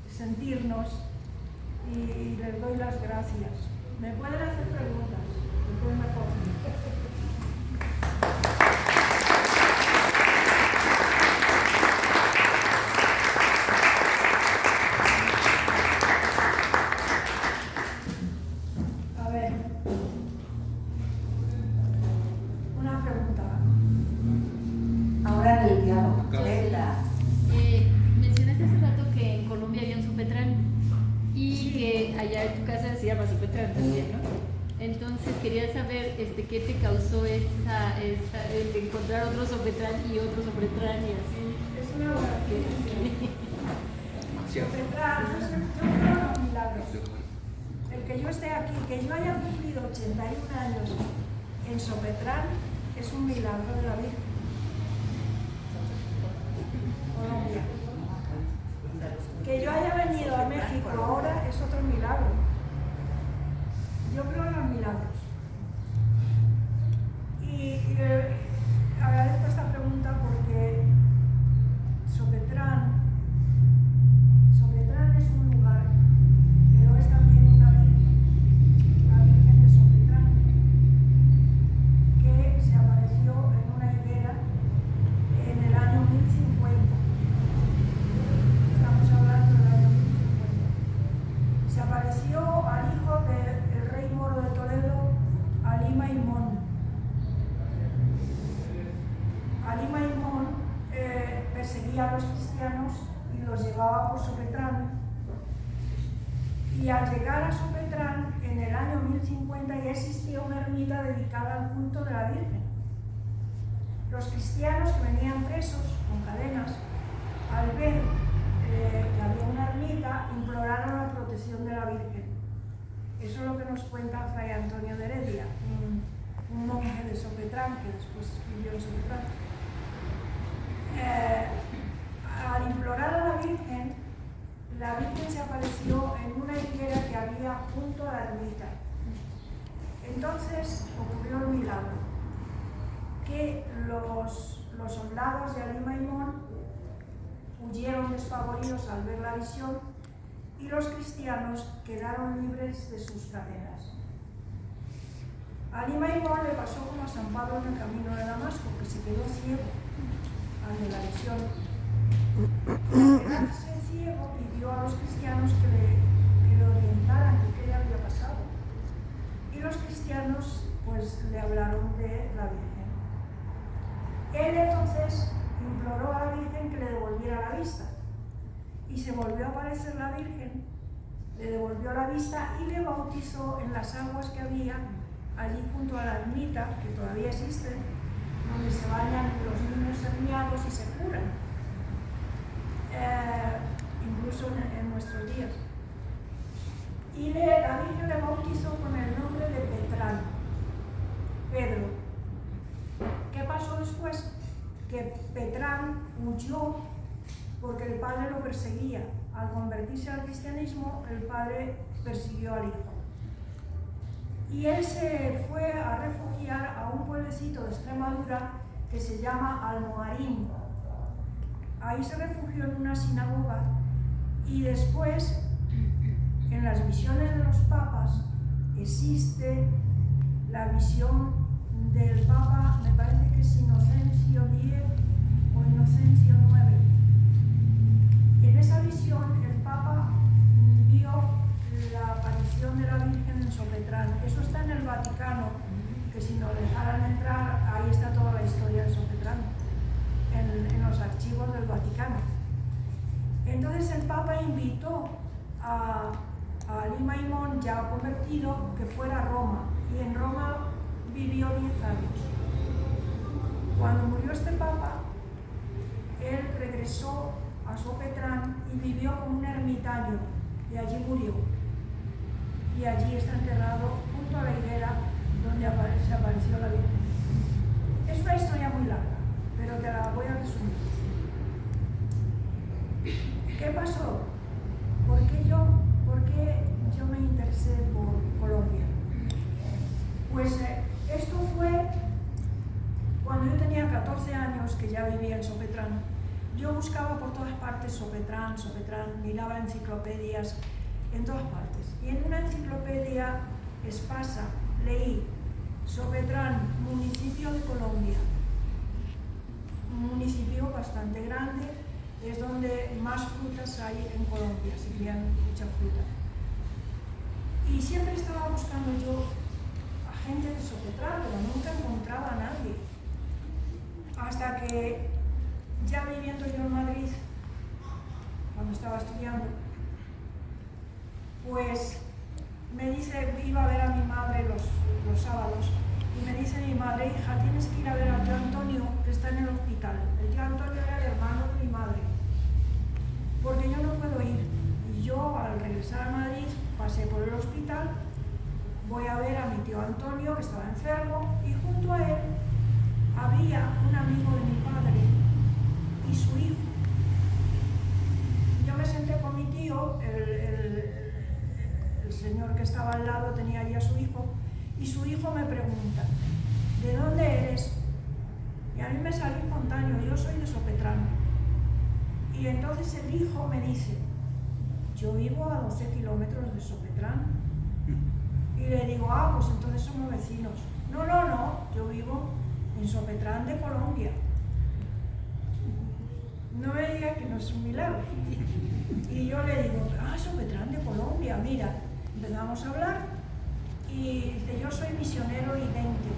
sentirnos y les doy las gracias. ¿Me pueden hacer preguntas? Después mejor. Mencionaste hace rato que en Colombia había un Sopetrán y que allá en tu casa se llama Sopetrán también, ¿no? Entonces quería saber qué te causó el encontrar otro Sopetrán y otro Sopetrán y así. Es una maravilla. Sopetrán, yo creo un milagro. El que yo esté aquí, que yo haya cumplido 81 años en Sopetrán, es un milagro de la vida. Colombia. Que yo haya venido a México ahora es otro milagro. Yo creo en los milagros. Y agradezco esta pregunta porque Sopetrán es un lugar, pero es también una virgen, la Virgen de Sopetrán, que se apareció en una higuera en el año 1050. Estamos hablando del año 1050. Se apareció al hijo del rey moro de Toledo, Ali Maimón. Ali Maimón perseguía a los cristianos y los llevaba por Sopetrán. Y al llegar a Sopetrán, en el año 1050 ya existía una ermita dedicada al culto de la Virgen. Los cristianos que venían presos con cadenas, al ver que había una ermita, imploraron la protección de la Virgen. Eso es lo que nos cuenta Entonces ocurrió el milagro, que los soldados de Ali Maimón huyeron despavoridos al ver la visión y los cristianos quedaron libres de sus cadenas. A Ali Maimón le pasó como a San Pablo en el camino de Damasco, que se quedó ciego al de la visión. Al quedarse ciego, pidió a los cristianos que le orientaran qué le había pasado. Y los cristianos pues le hablaron de la Virgen. Él entonces imploró a la Virgen que le devolviera la vista. Y se volvió a aparecer la Virgen, le devolvió la vista y le bautizó en las aguas que había allí junto a la ermita, que todavía existe, donde se bañan los niños herniados y se curan, incluso en nuestros días. Y la Virgen le bautizó con el nombre de Petrán, Pedro. ¿Qué pasó después? Que Petrán huyó porque el padre lo perseguía. Al convertirse al cristianismo, el padre persiguió al hijo. Y él se fue a refugiar a un pueblecito de Extremadura que se llama Almoharín. Ahí se refugió en una sinagoga y después, en las visiones de los papas, existe la visión del Papa, me parece que es Inocencio X o Inocencio IX. En esa visión el Papa vio la aparición de la Virgen en Sopetrán. Eso está en el Vaticano, que si nos dejaran entrar, ahí está toda la historia de Sopetrán, en los archivos del Vaticano. Entonces el Papa invitó a Ali Maimón, ya convertido, que fuera a Roma, y en Roma vivió 10 años. Cuando murió este Papa, él regresó a Sopetrán y vivió como un ermitaño, y allí murió. Y allí está enterrado junto a la higuera donde se apareció la Virgen. Es una historia muy larga, pero te la voy a resumir. ¿Qué pasó? ¿Por qué yo me interesé por Colombia? Pues esto fue cuando yo tenía 14 años, que ya vivía en Sopetrán. Yo buscaba por todas partes Sopetrán, miraba enciclopedias en todas partes. Y en una enciclopedia espasa leí Sopetrán, municipio de Colombia. Un municipio bastante grande, es donde más frutas hay en Colombia, se crían mucha fruta. Y siempre estaba buscando yo a gente de Sopetrán, pero nunca encontraba a nadie. Hasta que, ya viviendo yo en Madrid, cuando estaba estudiando, pues me dice, iba a ver a mi madre los sábados, y me dice mi madre, hija, tienes que ir a ver al tío Antonio, que está en el hospital. El tío Antonio era el hermano de mi madre, porque yo no puedo ir. Y yo, al regresar a Madrid, pasé por el hospital, voy a ver a mi tío Antonio, que estaba enfermo, y junto a él había un amigo de mi padre y su hijo. Yo me senté con mi tío, el señor que estaba al lado tenía allí a su hijo, y su hijo me pregunta, ¿de dónde eres? Y a mí me salió espontáneo, yo soy de Sopetrán. Y entonces el hijo me dice, yo vivo a 12 kilómetros de Sopetrán. Y le digo, pues entonces somos vecinos. No, yo vivo en Sopetrán de Colombia. No me diga que no es un milagro. Y yo le digo, Sopetrán de Colombia, mira. Empezamos a hablar y dice, yo soy misionero idente.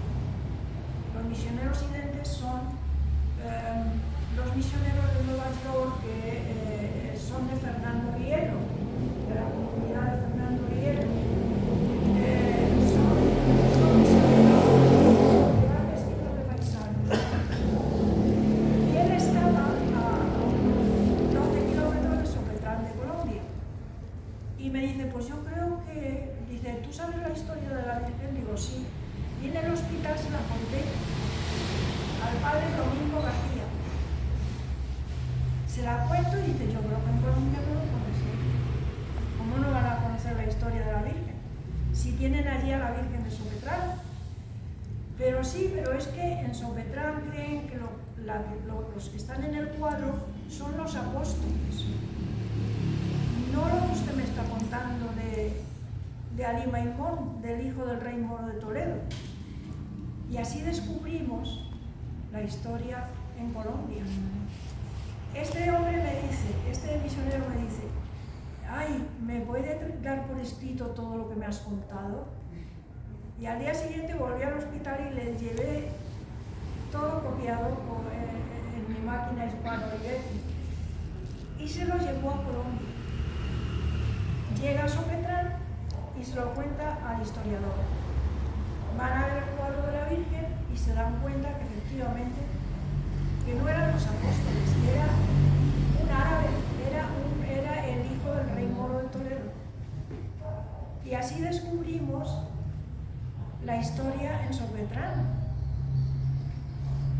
Los misioneros identes son los misioneros de Nueva York que son de Fernando Riero, de la comunidad de Fernando Riero. Son misioneros que van vestidos de paisanos. Y él estaba a 12 kilómetros de Sopetrán de Colombia. Y me dice, pues yo creo que, dice, ¿tú sabes la historia de la Virgen? Digo, sí. Y en el hospital se la conté al padre Domingo García. Se la cuento y dice, yo creo que en Colombia no lo conocí. ¿Cómo no van a conocer la historia de la Virgen? Si tienen allí a la Virgen de Sopetrán. Pero es que en Sopetrán creen que los que están en el cuadro son los apóstoles. No lo que usted me está contando de Ali Maimón, del hijo del rey moro de Toledo. Y así descubrimos la historia en Colombia. Este hombre me dice, este misionero me dice, ay, ¿me puede dar por escrito todo lo que me has contado? Y al día siguiente volví al hospital y le llevé todo copiado en mi máquina hispano-ibérica y se lo llevó a Colombia. Llega a Sopetrán y se lo cuenta al historiador. Van a ver el cuadro de la Virgen y se dan cuenta que efectivamente que no eran los apóstoles, era un árabe, era el hijo del rey moro de Toledo. Y así descubrimos la historia en Sopetrán.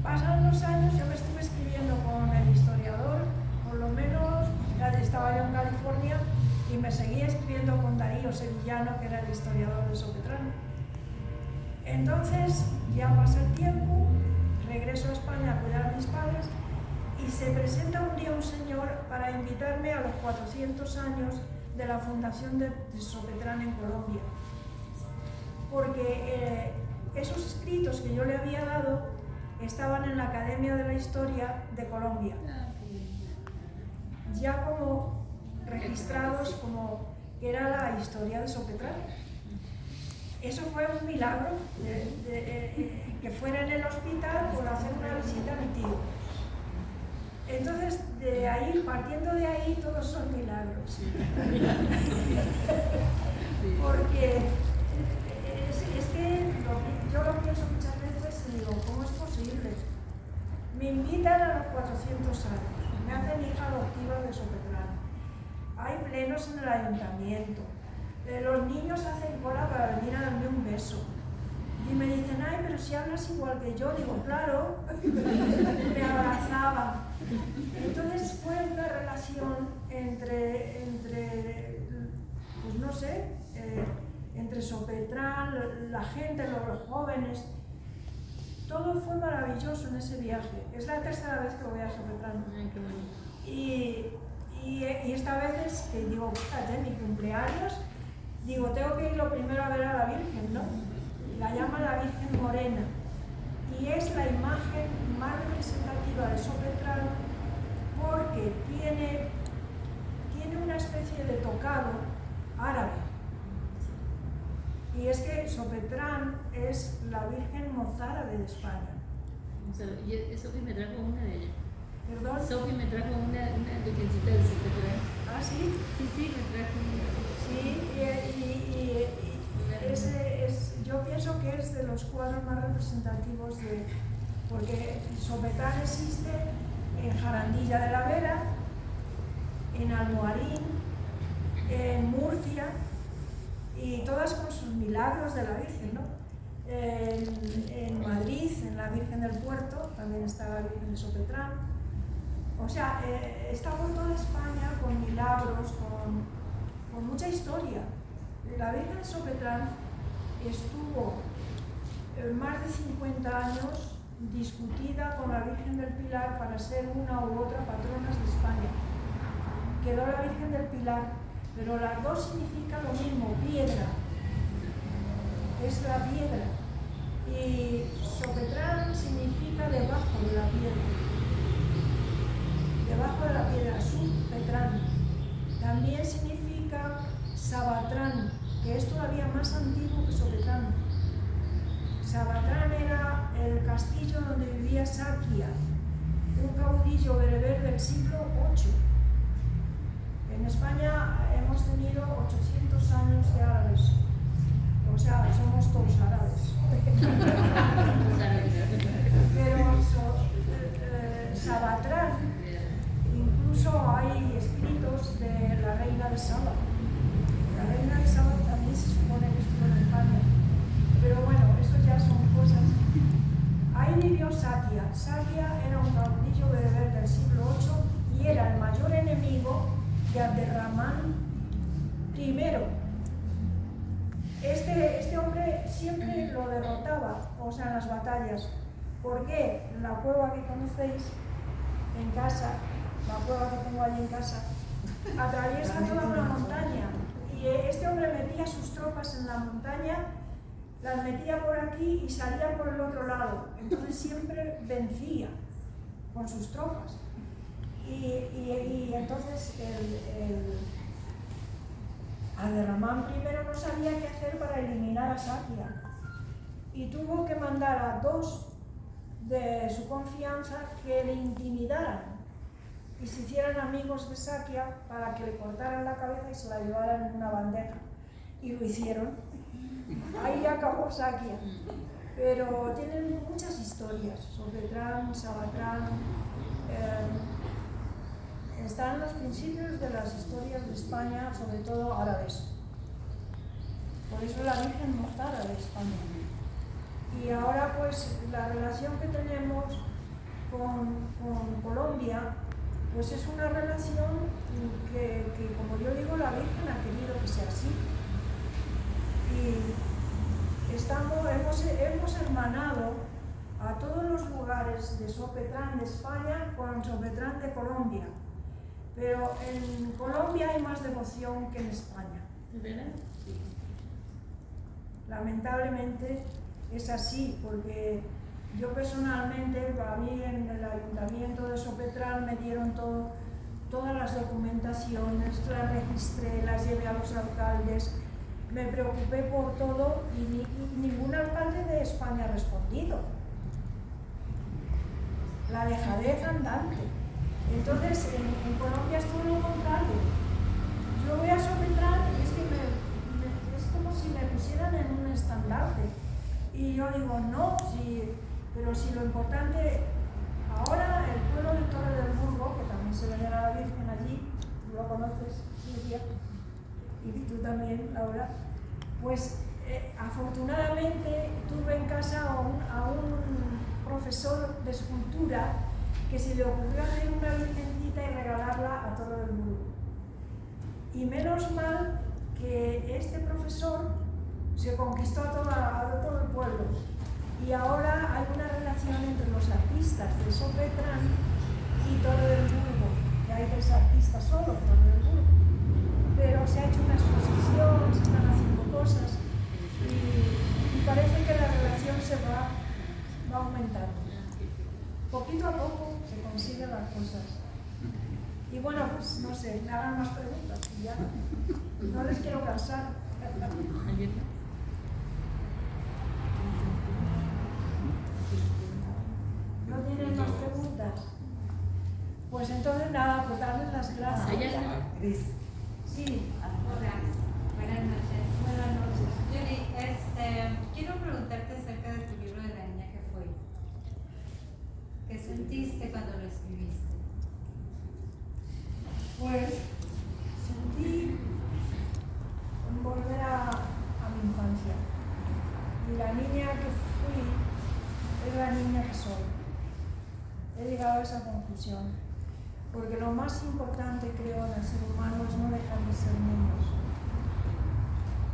Pasan los años, yo me estuve escribiendo con el historiador, por lo menos ya estaba yo en California y me seguía escribiendo con Darío Sevillano, que era el historiador de Sopetrán. Entonces ya pasa el tiempo, regreso a España a cuidar a mis padres y se presenta un día un señor para invitarme a los 400 años de la fundación de Sopetrán en Colombia. Porque esos escritos que yo le había dado estaban en la Academia de la Historia de Colombia, ya como registrados como que era la historia de Sopetrán. Eso fue un milagro, que fuera en el hospital por hacer una visita a mi tío. Entonces, de ahí, partiendo de ahí, todos son milagros. Porque es que yo lo pienso muchas veces y digo, ¿cómo es posible? Me invitan a los 400 años, me hacen hija adoptiva de Sopetrán. Hay plenos en el ayuntamiento. Los niños hacen cola para venir a darme un beso. Y me dicen, ay, pero si hablas igual que yo. Digo, claro. Me abrazaban. Entonces fue una relación entre pues no sé, entre Sopetrán, la gente, los jóvenes. Todo fue maravilloso en ese viaje. Es la tercera vez que voy a Sopetrán. Y esta vez es que digo, fíjate, mi cumpleaños, digo, tengo que ir lo primero a ver a la Virgen, ¿no? La llaman la Virgen Morena y es la imagen más representativa de Sopetrán porque tiene una especie de tocado árabe. Y es que Sopetrán es la Virgen mozárabe de España. Sofi me trajo una de ellas. ¿Perdón? Sofi me trajo una virgencita de Sopetrán. ¿Ah, sí? Sí, me trajo una. Sí, yo pienso que es de los cuadros más representativos porque Sopetrán existe en Jarandilla de la Vera, en Almoharín, en Murcia, y todas con sus milagros de la Virgen, ¿no? En Madrid, en la Virgen del Puerto, también está la Virgen de Sopetrán. O sea, está por toda España con milagros, con mucha historia. La Virgen de Sopetrán estuvo más de 50 años discutida con la Virgen del Pilar para ser una u otra patronas de España. Quedó la Virgen del Pilar, pero las dos significan lo mismo, piedra. Es la piedra. Y Sopetrán significa debajo de la piedra. Debajo de la piedra, Sopetrán. También significa Sabatrán, que es todavía más antiguo que Sopetrán. Sabatrán era el castillo donde vivía Saquia, un caudillo bereber del siglo VIII. En España hemos tenido 800 años de árabes, o sea, somos todos árabes. Pero Sabatrán, incluso hay escritos de la reina de Saba. La reina de Saba también se supone que estuvo en España. Pero bueno, eso ya son cosas. Ahí vivió Saquia. Saquia era un caudillo bereber del siglo VIII y era el mayor enemigo de Abderramán I. este hombre siempre lo derrotaba, o sea, en las batallas. ¿Por qué? La cueva que conocéis en casa, la cueva que tengo allí en casa, atraviesa toda una montaña. Y este hombre metía sus tropas en la montaña, las metía por aquí y salía por el otro lado. Entonces siempre vencía con sus tropas. Y entonces Abderramán I no sabía qué hacer para eliminar a Sakia. Y tuvo que mandar a 2 de su confianza que le intimidaran y se hicieran amigos de Sakia para que le cortaran la cabeza y se la llevaran en una bandeja. Y lo hicieron. Ahí acabó Sakia. Pero tienen muchas historias. Sopetrán, Sabatrán. Están los principios de las historias de España, sobre todo árabes. Por eso la Virgen Mostara de España. Y ahora pues la relación que tenemos con Colombia, pues es una relación que, como yo digo, la Virgen ha querido que sea así. Y hemos hermanado a todos los lugares de Sopetrán de España con Sopetrán de Colombia. Pero en Colombia hay más devoción que en España. ¿Verdad? Sí. Lamentablemente es así, porque yo personalmente, a mí en el ayuntamiento de Sopetrán me dieron todas las documentaciones, las registré, las llevé a los alcaldes, me preocupé por todo y ningún alcalde de España ha respondido. La dejadez andante. Entonces, en Colombia es todo lo contrario. Yo voy a Sopetrán y es como si me pusieran en un estandarte. Y yo digo, no, pero si lo importante, ahora el pueblo de Torre del Burgo, que también se venera a la Virgen allí, tú lo conoces, Silvia, y tú también, Laura, pues afortunadamente tuve en casa a un profesor de escultura que se le ocurrió hacer una virgencita y regalarla a Torre del Burgo. Y menos mal que este profesor se conquistó a todo el pueblo. Y ahora hay una relación entre los artistas de Sopetrán y Torre del Burgo. Y hay 3 artistas solo, Torre del Burgo. Pero se ha hecho una exposición, se están haciendo cosas y parece que la relación se va aumentando. Poquito a poco se consiguen las cosas. Y bueno, pues no sé, me hagan más preguntas y ya. No les quiero cansar. ¿No tienen más preguntas? Pues entonces nada, pues darles las gracias. Sí. Hola, buenas noches. Buenas noches. Yuri, quiero preguntarte acerca de tu libro de la niña que fue. ¿Qué sentiste cuando lo escribiste? Pues sentí volver a mi infancia. Y la niña que fui es la niña que soy. He llegado a esa conclusión. Porque lo más importante, creo, en el ser humano es no dejar de ser niños.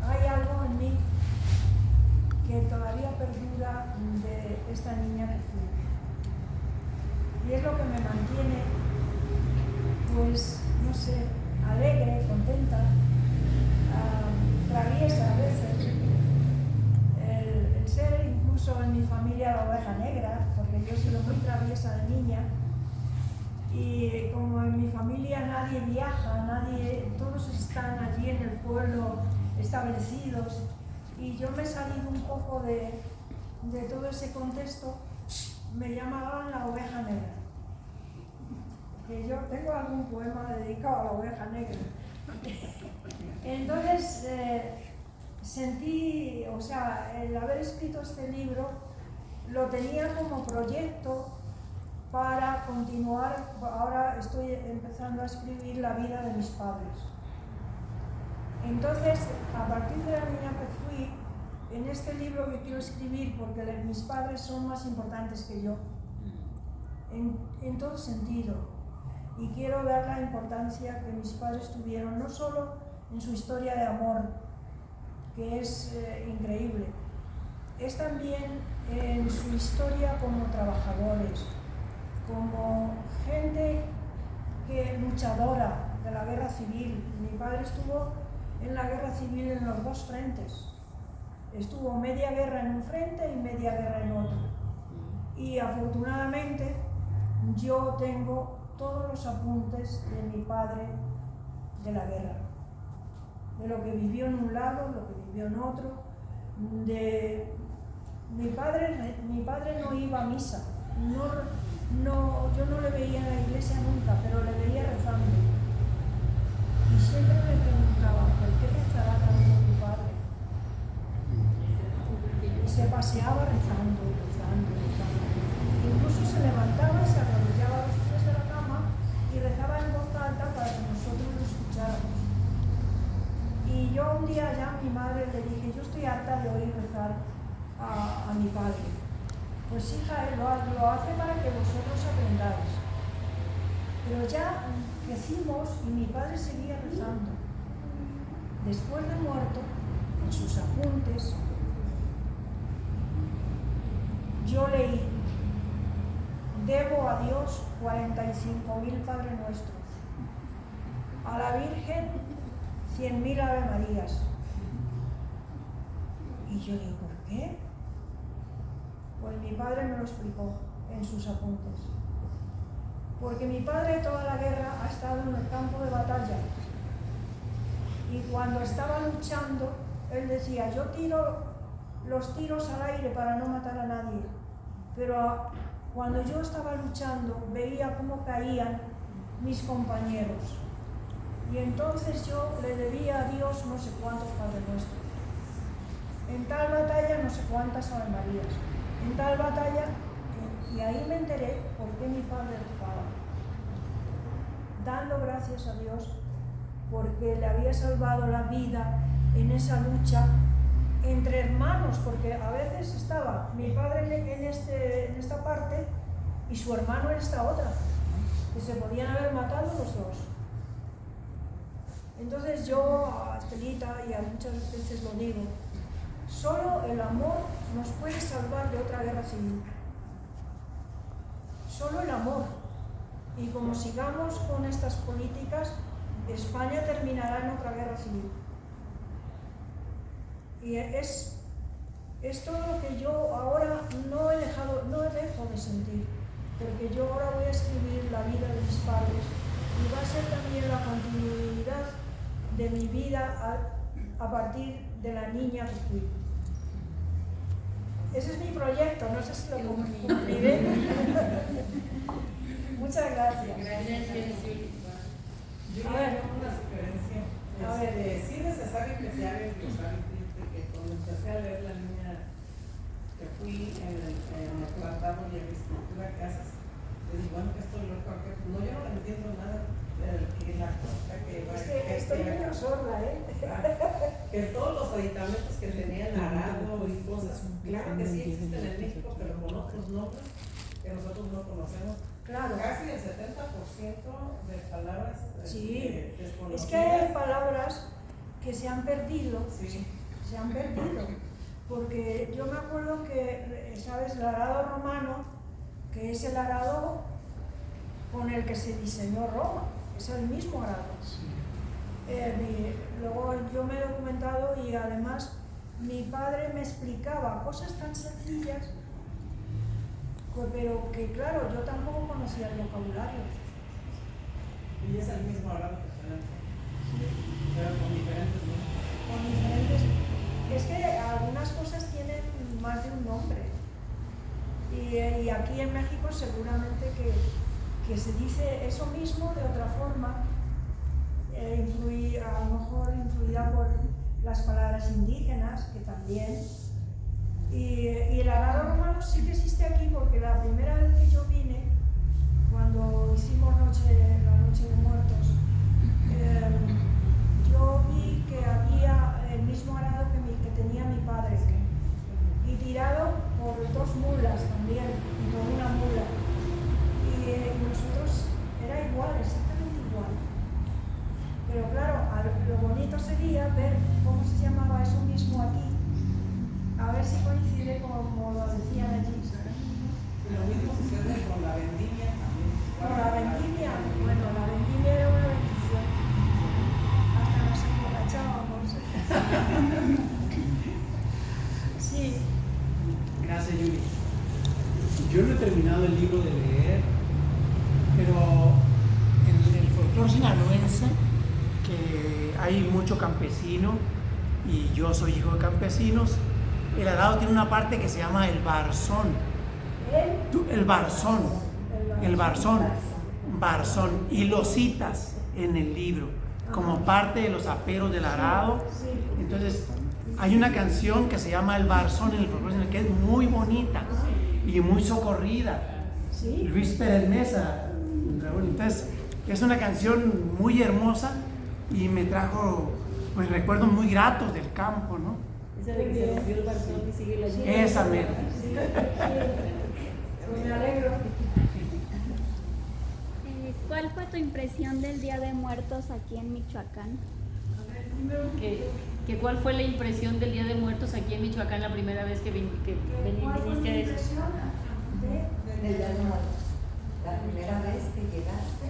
Hay algo en mí que todavía perdura de esta niña que fui. Y es lo que me mantiene, pues, no sé, alegre, contenta, traviesa a veces. El ser incluso en mi familia la oveja negra, porque yo he sido muy traviesa de niña. Y como en mi familia nadie viaja, todos están allí en el pueblo establecidos, y yo me he salido un poco de todo ese contexto, me llamaban la oveja negra. Que yo tengo algún poema dedicado a la oveja negra. Entonces sentí, o sea, el haber escrito este libro lo tenía como proyecto para continuar. Ahora estoy empezando a escribir la vida de mis padres. Entonces, a partir de la niña que fui, en este libro que quiero escribir, porque mis padres son más importantes que yo, en todo sentido, y quiero dar la importancia que mis padres tuvieron, no solo en su historia de amor, que es increíble. Es también en su historia como trabajadores, como gente luchadora de la guerra civil. Mi padre estuvo en la guerra civil en los dos frentes. Estuvo media guerra en un frente y media guerra en otro. Y afortunadamente yo tengo todos los apuntes de mi padre de la guerra, de lo que vivió en un lado, lo que vivió en otro. Mi padre no iba a misa, yo no le veía en la iglesia nunca, pero le veía rezando. Y siempre me preguntaba, ¿por qué rezará tanto tu padre? Y se paseaba rezando, rezando, rezando. Incluso se levantaba y se arrodillaba a los pies de la cama y rezaba en voz alta para que nosotros lo escucháramos. Y yo un día ya a mi madre le dije, yo estoy harta de oír rezar a mi padre. Pues hija, él lo hace para que vosotros aprendáis. Pero ya crecimos y mi padre seguía rezando. Después de muerto, en sus apuntes, yo leí, debo a Dios 45.000 Padre Nuestros, a la Virgen 100.000 Ave Marías. Y yo digo, ¿por qué? Pues mi padre me lo explicó en sus apuntes. Porque mi padre toda la guerra ha estado en el campo de batalla. Y cuando estaba luchando, él decía, yo tiro los tiros al aire para no matar a nadie. Pero cuando yo estaba luchando, veía cómo caían mis compañeros. Y entonces yo le debía a Dios no sé cuántos Padre Nuestros. En tal batalla no sé cuántas Ave Marías. En tal batalla, y ahí me enteré por qué mi padre rezaba. Dando gracias a Dios porque le había salvado la vida en esa lucha entre hermanos, porque a veces estaba mi padre en esta parte y su hermano en esta otra, que se podían haber matado los dos. Entonces yo a Estelita y a muchas veces lo digo, solo el amor nos puede salvar de otra guerra civil. Solo el amor. Y como sigamos con estas políticas, España terminará en otra guerra civil. Y es todo lo que yo ahora no dejo de sentir, porque yo ahora voy a escribir la vida de mis padres y va a ser también la continuidad de mi vida a partir de la niña que fui. Ese es mi proyecto, no sé si lo cumpliré. Muchas gracias. Yo tengo una sugerencia. Sí es necesario que se haga el glosario, que cuando empecé a leer la niña que fui en el tratado y en la escritura casas, le digo, bueno, que estoy loco, que no, yo no entiendo nada que la cosa que va a estoy medio sorda, que todos los aditamentos que tenían arado y cosas, claro que sí existen en México, pero con otros nombres que nosotros no conocemos. Claro. Casi el 70% de palabras desconocidas. Es que hay palabras que se han perdido, sí. Se han perdido, porque yo me acuerdo que, ¿sabes? El arado romano, que es el arado con el que se diseñó Roma, es el mismo arado. Luego yo me he documentado y además mi padre me explicaba cosas tan sencillas, pero que claro, yo tampoco conocía el vocabulario. Y es el mismo arado que tenemos, pero con diferentes nombres. Con diferentes. Es que algunas cosas tienen más de un nombre. Y aquí en México seguramente que se dice eso mismo de otra forma, a lo mejor influida por las palabras indígenas, que también. Y el arado romano sí que existe aquí, porque la primera vez que yo vine, cuando hicimos la noche de muertos, yo vi que había el mismo arado que tenía mi padre, y tirado por 2 mulas también, y por una mula. Y nosotros era igual, exactamente igual. Pero claro, lo bonito bonito sería ver cómo se llamaba eso mismo aquí. A ver si coincide como lo decían allí. Lo mismo sucede con la vendimia también. Con la vendimia, bueno, la vendimia era una bendición. Hasta nos emborrachábamos. Sí. Gracias, Yuri. Yo no he terminado el libro de leer, pero en el folclore sinaloense, que hay mucho campesino, y yo soy hijo de campesinos, el arado tiene una parte que se llama el barzón. El barzón, y lo citas en el libro como parte de los aperos del arado. Entonces, hay una canción que se llama El Barzón en el folclore que es muy bonita y muy socorrida. Luis Pérez Mesa. Entonces, es una canción muy hermosa y me trajo pues recuerdos muy gratos del campo, ¿no? Esa de que se rompió el barzón y sigue la lluvia. Esa mera. Pues me alegro. ¿Cuál fue tu impresión del Día de Muertos aquí en Michoacán? ¿Cuál fue la impresión del Día de Muertos aquí en Michoacán la primera vez que viniste a eso? Del Día de Muertos. La primera vez que llegaste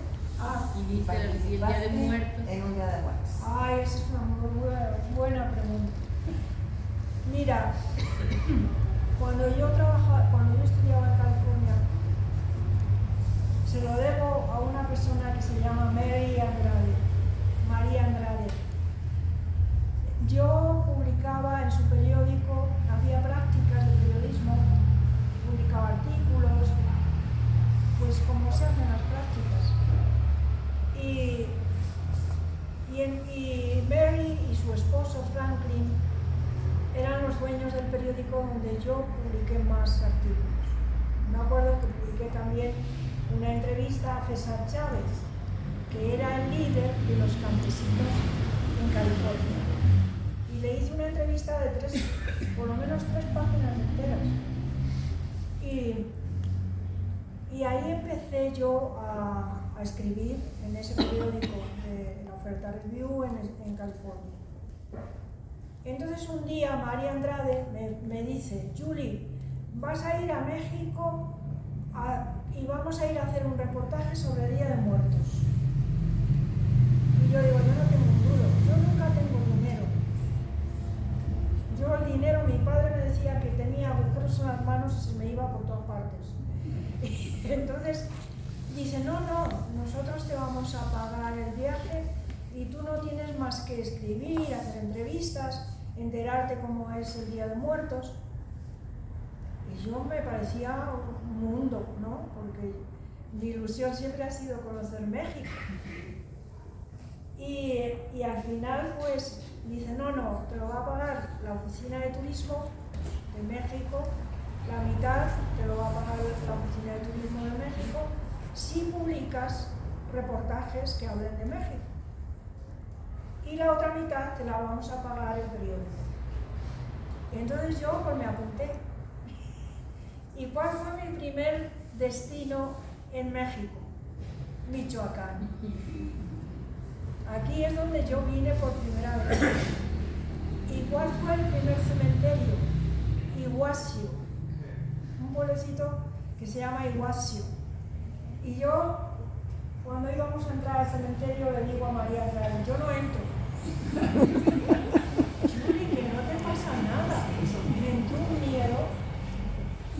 Y viste el Día de Muertos. en un Día de Muertos. Ay, esa es una muy buena pregunta. Mira, cuando yo estudiaba en California, se lo debo a una persona que se llama María Andrade. Yo publicaba en su periódico, hacía prácticas de periodismo, publicaba artículos, pues como se hacen las prácticas. Y Mary y su esposo Franklin eran los dueños del periódico donde yo publiqué más artículos. Me acuerdo que publiqué también una entrevista a César Chávez, que era el líder de los campesinos en California. Y le hice una entrevista de por lo menos 3 páginas enteras. Y ahí empecé yo a escribir en ese periódico de la Oferta Review en California. Entonces un día María Andrade me dice: Julie, vas a ir a México y vamos a ir a hacer un reportaje sobre el Día de Muertos. Y yo digo, yo no tengo un duro, yo nunca tengo dinero. Yo el dinero, mi padre me decía que tenía agujeros en las manos y se me iba por todas partes. Entonces dice, no, nosotros te vamos a pagar el viaje y tú no tienes más que escribir, hacer entrevistas, enterarte cómo es el Día de Muertos. Y yo me parecía un mundo, ¿no? Porque mi ilusión siempre ha sido conocer México. Y al final, pues, dice, no, te lo va a pagar la Oficina de Turismo de México, la mitad te lo va a pagar la Oficina de Turismo de México si publicas reportajes que hablen de México. Y la otra mitad te la vamos a pagar el periódico. Entonces yo pues me apunté. ¿Y cuál fue mi primer destino en México? Michoacán. Aquí es donde yo vine por primera vez. ¿Y cuál fue el primer cementerio? Iguazio. Un pueblecito que se llama Iguazio. Y yo, cuando íbamos a entrar al cementerio, le digo a María Andrade, yo no entro. Yuri, que no te pasa nada. Me entró un miedo,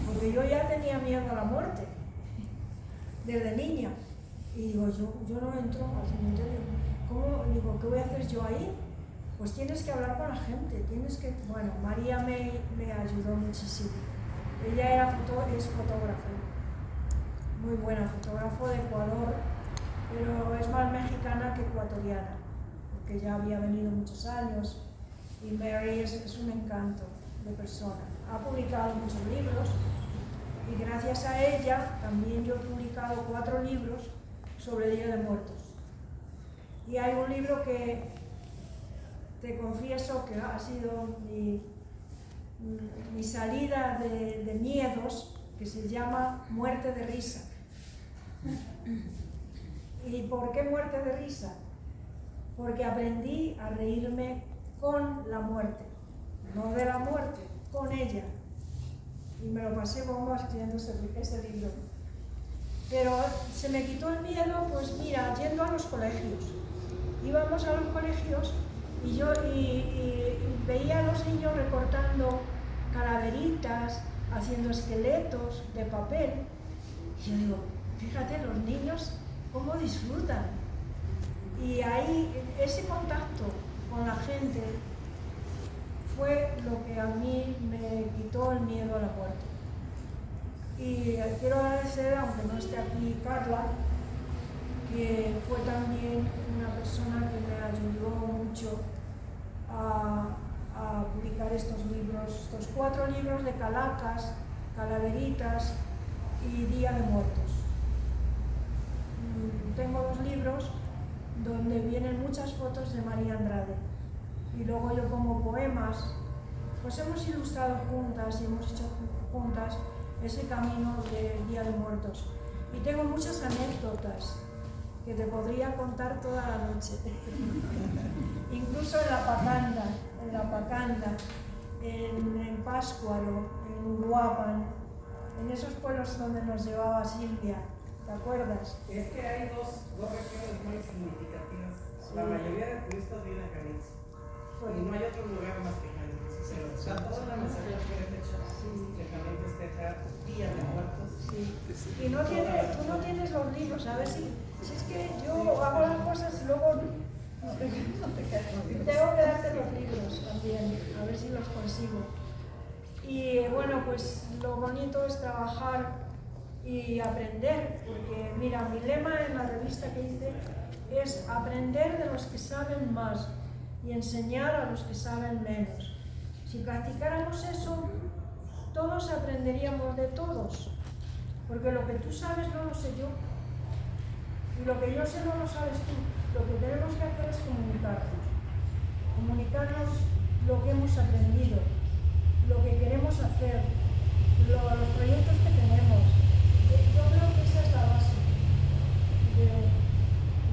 porque yo ya tenía miedo a la muerte, desde niña. Y digo, yo no entro al cementerio. ¿Cómo? Digo, ¿qué voy a hacer yo ahí? Pues tienes que hablar con la gente, Bueno, María me ayudó muchísimo. Ella es fotógrafa, muy buena, fotógrafo de Ecuador, pero es más mexicana que ecuatoriana, porque ya había venido muchos años, y Mary es un encanto de persona. Ha publicado muchos libros, y gracias a ella también yo he publicado 4 libros sobre el Día de Muertos. Y hay un libro que te confieso que ha sido mi salida de miedos, que se llama Muerte de Risa. ¿Y por qué muerte de risa? porque aprendí a reírme con la muerte, no de la muerte, con ella. Y me lo pasé bomba escribiendo ese libro. Pero se me quitó el miedo, pues mira, yendo a los colegios. Íbamos a los colegios y yo veía a los niños recortando calaveritas, haciendo esqueletos de papel. Y yo digo, fíjate, los niños cómo disfrutan. Y ahí, ese contacto con la gente fue lo que a mí me quitó el miedo a la muerte. Y quiero agradecer, aunque no esté aquí Carla, que fue también una persona que me ayudó mucho a publicar estos libros, estos 4 libros de calacas, calaveritas y Día de Muertos. Tengo 2 libros donde vienen muchas fotos de María Andrade y luego yo pongo poemas. Pues hemos ilustrado juntas y hemos hecho juntas ese camino del Día de Muertos. Y tengo muchas anécdotas que te podría contar toda la noche. Incluso en La Pacanda, en Páscuaro, en Uruapan, en esos pueblos donde nos llevaba Silvia, ¿te acuerdas? Es que hay dos regiones muy significativas. Sí. La mayoría de turistas vienen a Jalisco. Y no hay otro lugar más que Jalisco. O sea, toda la mensaje que has hecho, que también festejar Día de Muertos. Sí. Y tú no tienes los libros, a ver si es que yo hago las cosas y luego tengo que darte los libros también, a ver si los consigo. Y bueno, pues lo bonito es trabajar y aprender, porque mira, mi lema en la revista que hice es aprender de los que saben más y enseñar a los que saben menos. Si practicáramos eso, todos aprenderíamos de todos, porque lo que tú sabes no lo sé yo, y lo que yo sé no lo sabes tú. Lo que tenemos que hacer es comunicarnos lo que hemos aprendido, lo que queremos hacer, los proyectos que tenemos. Yo creo que esa es la base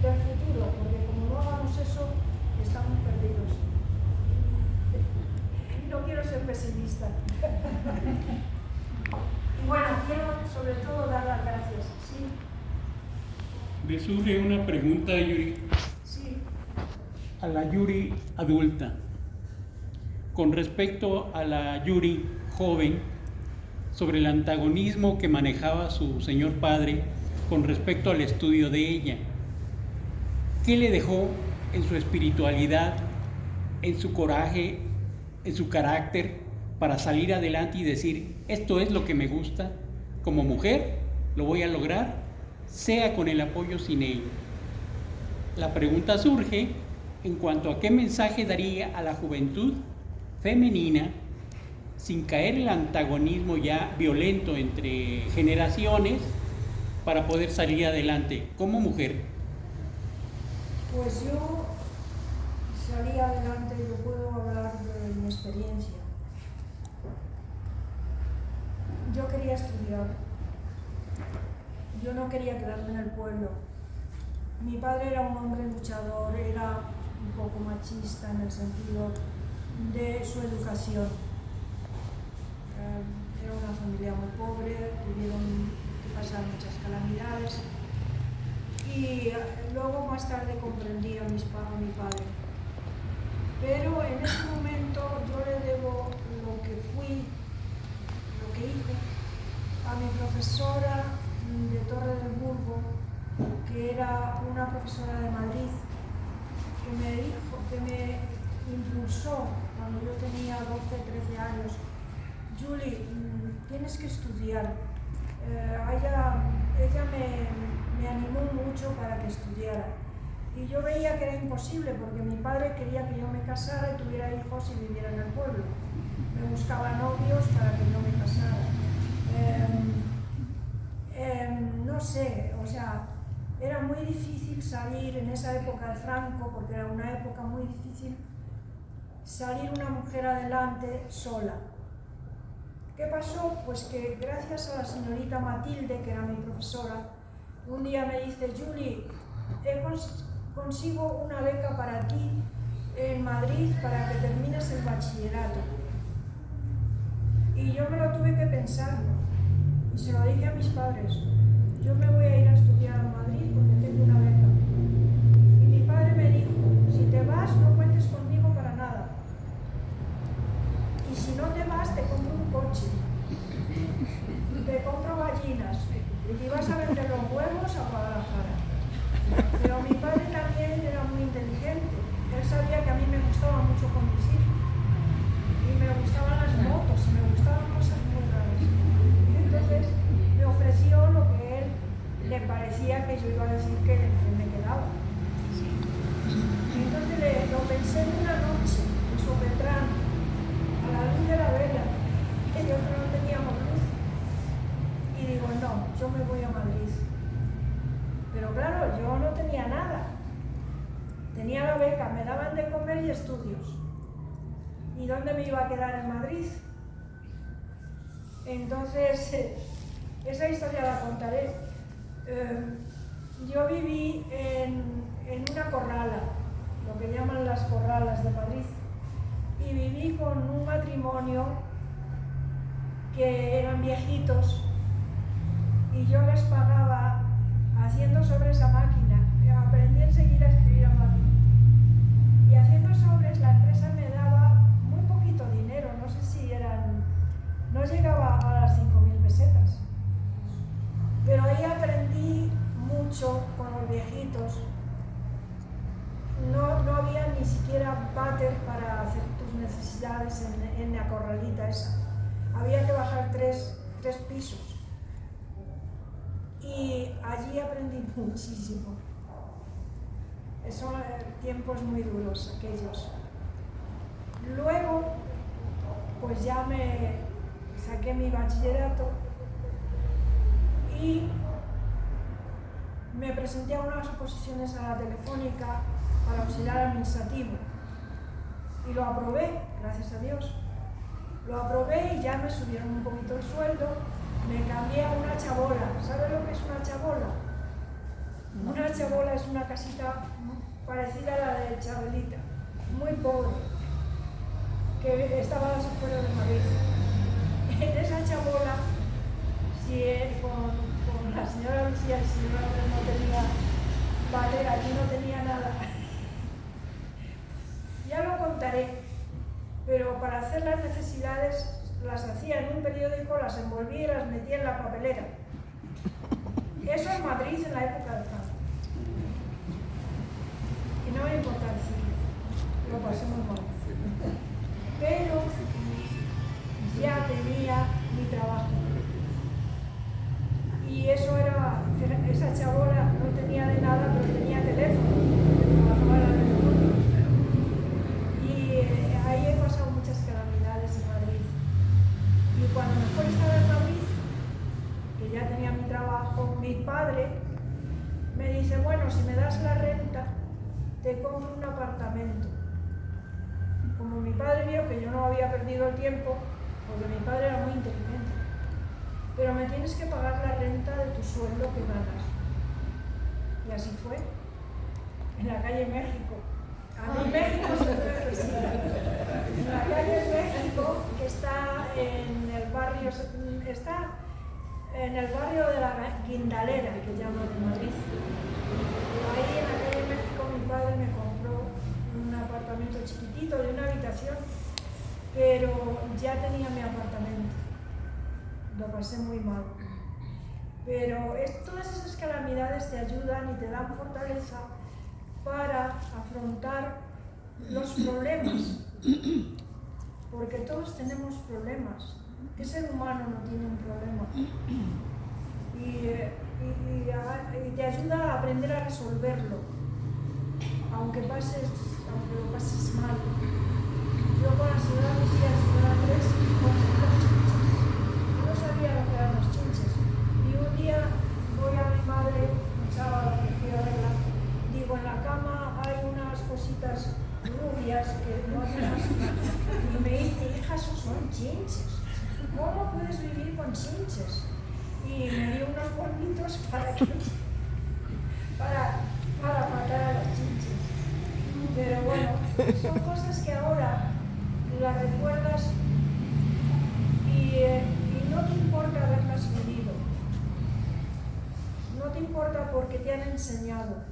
del futuro, porque como no hagamos eso, estamos perdidos. No quiero ser pesimista. Y bueno, quiero sobre todo dar las gracias. ¿Sí? Me surge una pregunta, Yuri. Sí. A la Yuri adulta. Con respecto a la Yuri joven, sobre el antagonismo que manejaba su señor padre con respecto al estudio de ella. ¿Qué le dejó en su espiritualidad, en su coraje, en su carácter, para salir adelante y decir, esto es lo que me gusta, como mujer lo voy a lograr, sea con el apoyo sin ello? La pregunta surge en cuanto a qué mensaje daría a la juventud femenina sin caer en el antagonismo ya violento entre generaciones para poder salir adelante como mujer. Pues yo salí adelante, yo puedo hablar de mi experiencia. Yo quería estudiar, yo no quería quedarme en el pueblo. Mi padre era un hombre luchador, era un poco machista en el sentido de su educación. Era una familia muy pobre, tuvieron que pasar muchas calamidades y luego más tarde comprendí a mi padre. Pero en ese momento yo le debo lo que hice a mi profesora de Torre del Burgo, que era una profesora de Madrid, que me impulsó cuando yo tenía 12, 13 años. Julie, tienes que estudiar. Ella me animó mucho para que estudiara. Y yo veía que era imposible porque mi padre quería que yo me casara y tuviera hijos y viviera en el pueblo. Me buscaba novios para que yo me casara. No sé, o sea, era muy difícil salir en esa época de Franco, porque era una época muy difícil, salir una mujer adelante sola. ¿Qué pasó? Pues que gracias a la señorita Matilde, que era mi profesora, un día me dice, Julie, he consigo una beca para ti en Madrid para que termines el bachillerato. Y yo me lo tuve que pensar y se lo dije a mis padres. Yo me voy a ir a estudiar a Madrid porque tengo una beca. Y mi padre me dijo, si te vas no cuentes conmigo para nada. Y si no te vas te compro un coche. Te compro gallinas. Y te vas a vender los huevos a Guadalajara. Pero mi padre también era muy inteligente. Él sabía que a mí me gustaba mucho conducir. Y me gustaban las motos y me gustaban cosas muy raras. Y entonces me ofreció lo que él le parecía que yo iba a decir que me quedaba. Y entonces lo pensé en una noche, en Sopetrán, a la luz de la vela, que yo no teníamos luz. Y digo, no, yo me voy a Madrid. Pero claro, yo no tenía nada. Tenía la beca, me daban de comer y estudios. ¿Y dónde me iba a quedar en Madrid? Entonces, esa historia la contaré. Yo viví en una corrala, lo que llaman las corralas de Madrid, y viví con un matrimonio que eran viejitos y yo les pagaba haciendo sobres a máquina. Aprendí enseguida a escribir a máquina. Y haciendo sobres la empresa me daba muy poquito dinero, no sé si no llegaba a las 5.000 pesetas. Pero ahí aprendí mucho con los viejitos. No había ni siquiera váter para hacer tus necesidades en la corralita esa. Había que bajar tres pisos. Y allí aprendí muchísimo. Son tiempos muy duros aquellos. Luego, pues ya me saqué mi bachillerato y me presenté a unas oposiciones a la Telefónica para auxiliar administrativo. Y lo aprobé, gracias a Dios. Lo aprobé y ya me subieron un poquito el sueldo. Me cambié a una chabola. ¿Sabes lo que es una chabola? Una chabola es una casita parecida a la de Chabelita, muy pobre, que estaba a las afueras de Madrid. En esa chabola, si con la señora Lucía, el señor Andrés no tenía valer, allí no tenía nada. Ya lo contaré, pero para hacer las necesidades las hacía en un periódico, las envolvía y las metía en la papelera. Eso en Madrid en la época de Franco. Y no me importa decirlo, lo pasé muy mal. Pero ya tenía mi trabajo. Y eso era, esa chabola no tenía de nada, pero tenía teléfono. Trabajaba en la Telefónica. Y ahí he pasado muchas calamidades en Madrid. Y cuando mejor estaba en Madrid, que ya tenía mi trabajo, mi padre me dice, bueno, si me das la renta, te compro un apartamento. Como mi padre vio que yo no había perdido el tiempo, porque mi padre era muy inteligente, pero me tienes que pagar la renta de tu sueldo que ganas. Y así fue, en la calle México. A mí México se fue así. En la calle México, que está en el barrio, de la Guindalera, que llaman en Madrid. Ahí en la calle México mi padre me compró un apartamento chiquitito de una habitación, pero ya tenía mi apartamento. Lo pasé muy mal. Pero todas esas calamidades te ayudan y te dan fortaleza para afrontar los problemas. Porque todos tenemos problemas. ¿Qué ser humano no tiene un problema? Y te ayuda a aprender a resolverlo, aunque lo pases mal. Yo con la señora Lucía y el señor Andrés conocí los chinches. Yo no sabía lo que eran los chinches. Y un día voy a mi madre, un sábado que fui a verla, digo, en la cama hay unas cositas rubias que no hacen así. Y me dice, hija, esos son chinches. ¿Cómo puedes vivir con chinches? Y me dio unos polvitos para para matar a los chinches. Pero bueno, son cosas que ahora las recuerdas y no te importa haberlas vivido. No te importa porque te han enseñado.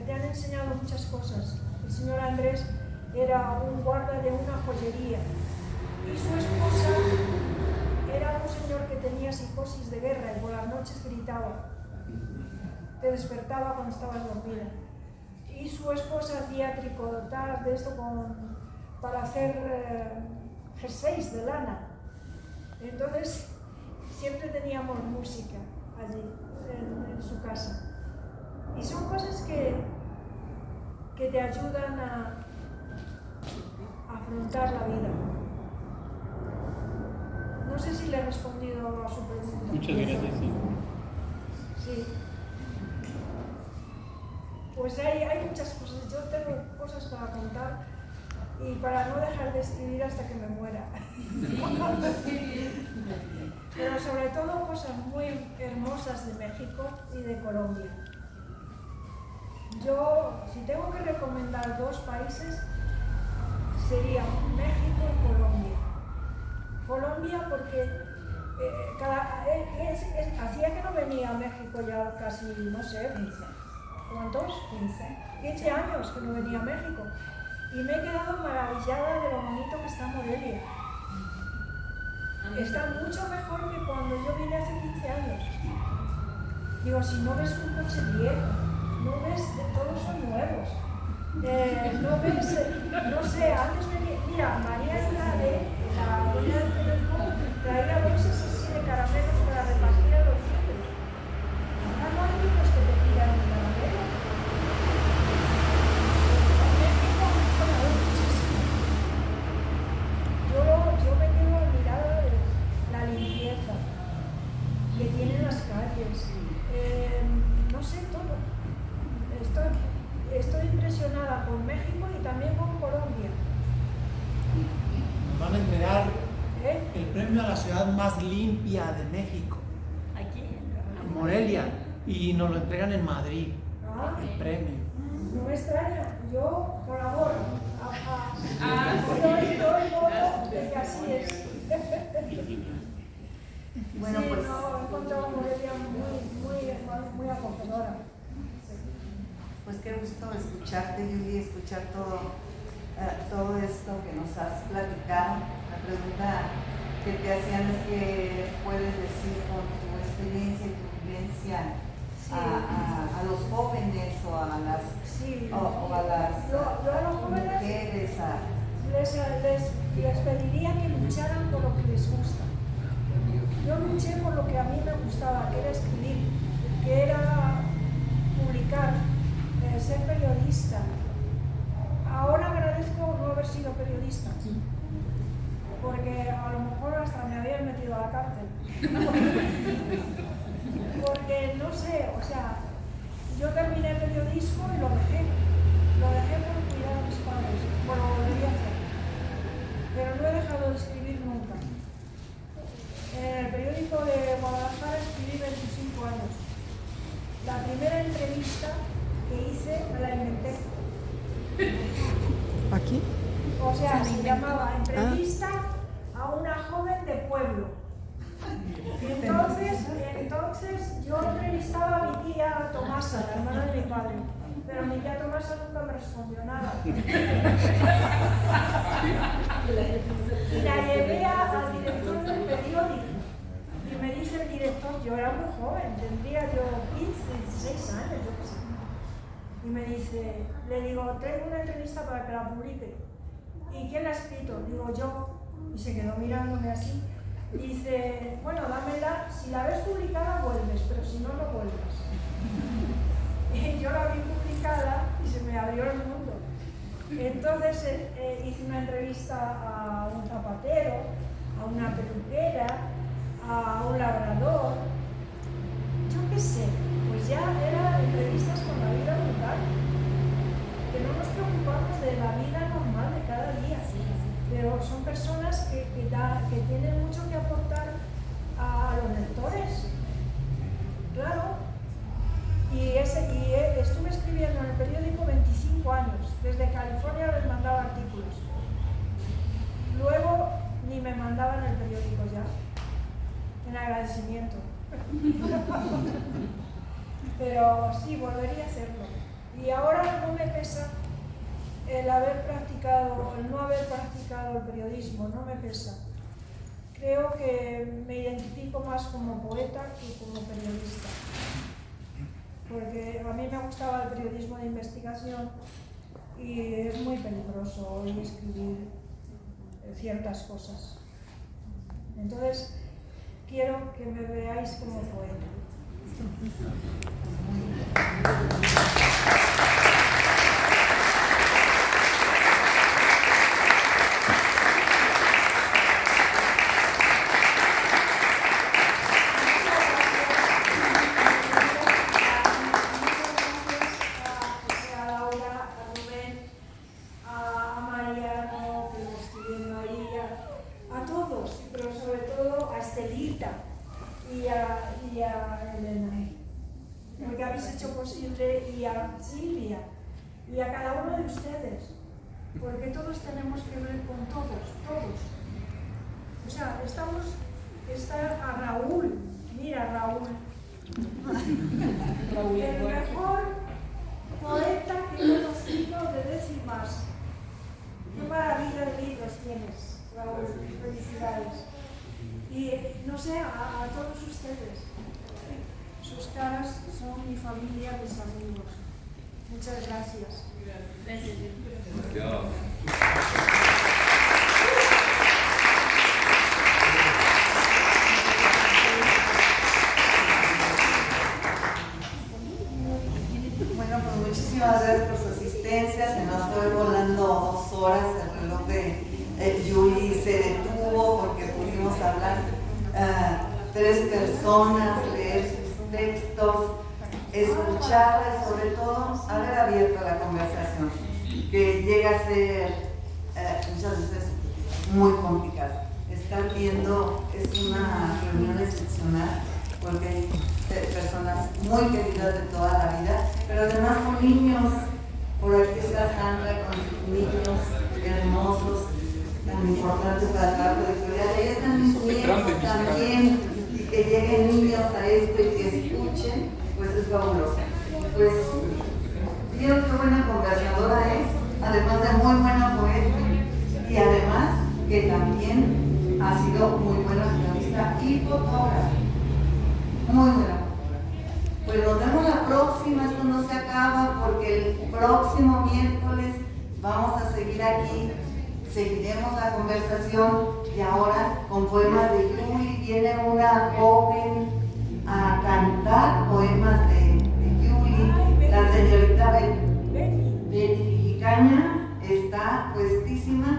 Te han enseñado muchas cosas. El señor Andrés era un guarda de una joyería y su esposa era un señor que tenía psicosis de guerra y por las noches gritaba. Te despertaba cuando estabas dormida. Y su esposa hacía tricotar de esto para hacer jerseys de lana. Entonces siempre teníamos música allí en su casa. Y son cosas que te ayudan a afrontar la vida. No sé si le he respondido a su pregunta. Muchas gracias. Sí. Pues hay muchas cosas. Yo tengo cosas para contar y para no dejar de escribir hasta que me muera. Pero sobre todo cosas muy hermosas de México y de Colombia. Yo, si tengo que recomendar dos países, serían México y Colombia. Colombia porque hacía que no venía a México ya casi, no sé, ¿cuántos? 15 años que no venía a México. Y me he quedado maravillada de lo bonito que está Morelia. Está mucho mejor que cuando yo vine hace 15 años. Digo, si no ves un coche viejo, no ves, todos son nuevos. No ves, no sé, antes venía, mira, María Andrade, la dueña del periódico, traía bolsas así de caramelos para repartir a los niños. Ahora no hay niños que te pidan un caramelo. En México me ha mejorado muchísimo. Yo me quedo admirada de la limpieza que tienen las calles. No sé, todo. Estoy impresionada con México y también con Colombia. Nos van a entregar el premio a la ciudad más limpia de México, Aquí. en Morelia, y nos lo entregan en Madrid, el premio. No me extraña, yo colaboro. Doy voto de que así es. Bueno, sí, pues no, he encontrado Morelia muy acogedora. Pues qué gusto escucharte, Julie, escuchar todo esto que nos has platicado. La pregunta que te hacían es qué puedes decir con tu experiencia y tu vivencia a los jóvenes o a las, mujeres. Les pediría que lucharan por lo que les gusta. Yo luché por lo que a mí me gustaba, que era escribir, que era publicar. Ser periodista. Ahora agradezco no haber sido periodista, porque a lo mejor hasta me habían metido a la cárcel. Porque no sé, o sea, yo terminé el periodismo y lo dejé por cuidar a mis padres, bueno, lo volví a hacer, pero no he dejado de escribir nunca. En el periódico de Guadalajara escribí 25 años. La primera entrevista que hice me la inventé. ¿Aquí? O sea, se llamaba Entrevista a una joven de pueblo. Entonces yo entrevistaba a mi tía Tomasa, la hermana de mi padre, pero mi tía Tomasa nunca me respondió nada. Y la llevé al director del periódico. Y me dice el director, yo era muy joven, tendría yo 15, 16 años, yo qué sé. Y me dice, le digo, traigo una entrevista para que la publique. ¿Y quién la ha escrito? Digo, yo. Y se quedó mirándome así. Y dice, bueno, dámela, si la ves publicada vuelves, pero si no, no vuelves. Y yo la vi publicada y se me abrió el mundo. Entonces hice una entrevista a un zapatero, a una peluquera, a un labrador. Yo qué sé, pues ya eran entrevistas con la vida brutal. Que no nos preocupamos de la vida normal de cada día. Pero son personas que tienen mucho que aportar a los lectores. Claro. Y ese desde California les mandaba artículos. Luego ni me mandaban el periódico ya, en agradecimiento. Pero sí, volvería a hacerlo. Y ahora no me pesa el no haber practicado el periodismo, no me pesa. Creo que me identifico más como poeta que como periodista. Porque a mí me gustaba el periodismo de investigación y es muy peligroso hoy escribir ciertas cosas. Entonces, quiero que me veáis como poeta. Y a Elena, porque habéis hecho posible, y a Silvia, y a cada uno de ustedes, porque todos tenemos que ver con todos. O sea, está a Raúl, mira Raúl, el mejor poeta que he conocido de décimas. Qué maravilla de libros tienes, Raúl, felicidades. Y no sé, a todos ustedes, sus caras son mi familia, mis amigos. Muchas gracias. Gracias. Bueno, pues muchísimas gracias por su asistencia. Se nos fue volando 2 horas, el reloj de Yuli se detuvo porque pudimos hablar 3 personas, leer sus textos, escucharla y sobre todo haber abierto la conversación, que llega a ser muchas veces muy complicada. Estar viendo es una reunión excepcional porque hay personas muy queridas de toda la vida, pero además con niños. Por aquí está Sandra con sus niños hermosos, tan importante para el trabajo editorial. Ahí están mis nietos también, y que lleguen niños a esto y que escuchen, pues es fabuloso. Pues vieron qué buena conversadora es, además de muy buena poeta, y además que también ha sido muy buena periodista y fotógrafa. Muy buena. Pues nos vemos la próxima, esto no se acaba porque el próximo miércoles vamos a seguir aquí, seguiremos la conversación y ahora con poemas de Yuli. Viene una joven a cantar poemas de Yuli, la señorita Betty Caña está puestísima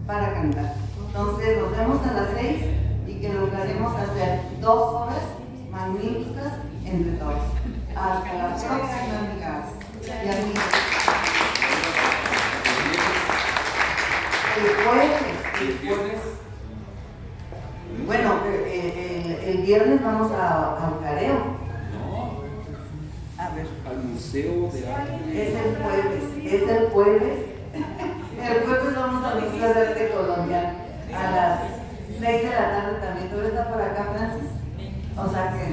para cantar. Entonces nos vemos a las 6 y que lograremos hacer 2 horas magníficas entre todos. Hasta la próxima, amigas y amigos. El jueves. Bueno, el viernes vamos al Careo. No. A ver. Al Museo de Arte. Es el jueves. El jueves vamos al Museo de Arte Colonial a las 6 de la tarde también. ¿Tú estás por acá, Francis? O sea que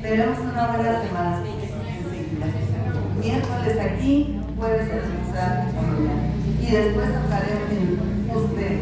tenemos una buena semana enseguida. Miércoles aquí, jueves en el Museo de Arte Colonial. Y después hablaremos en usted.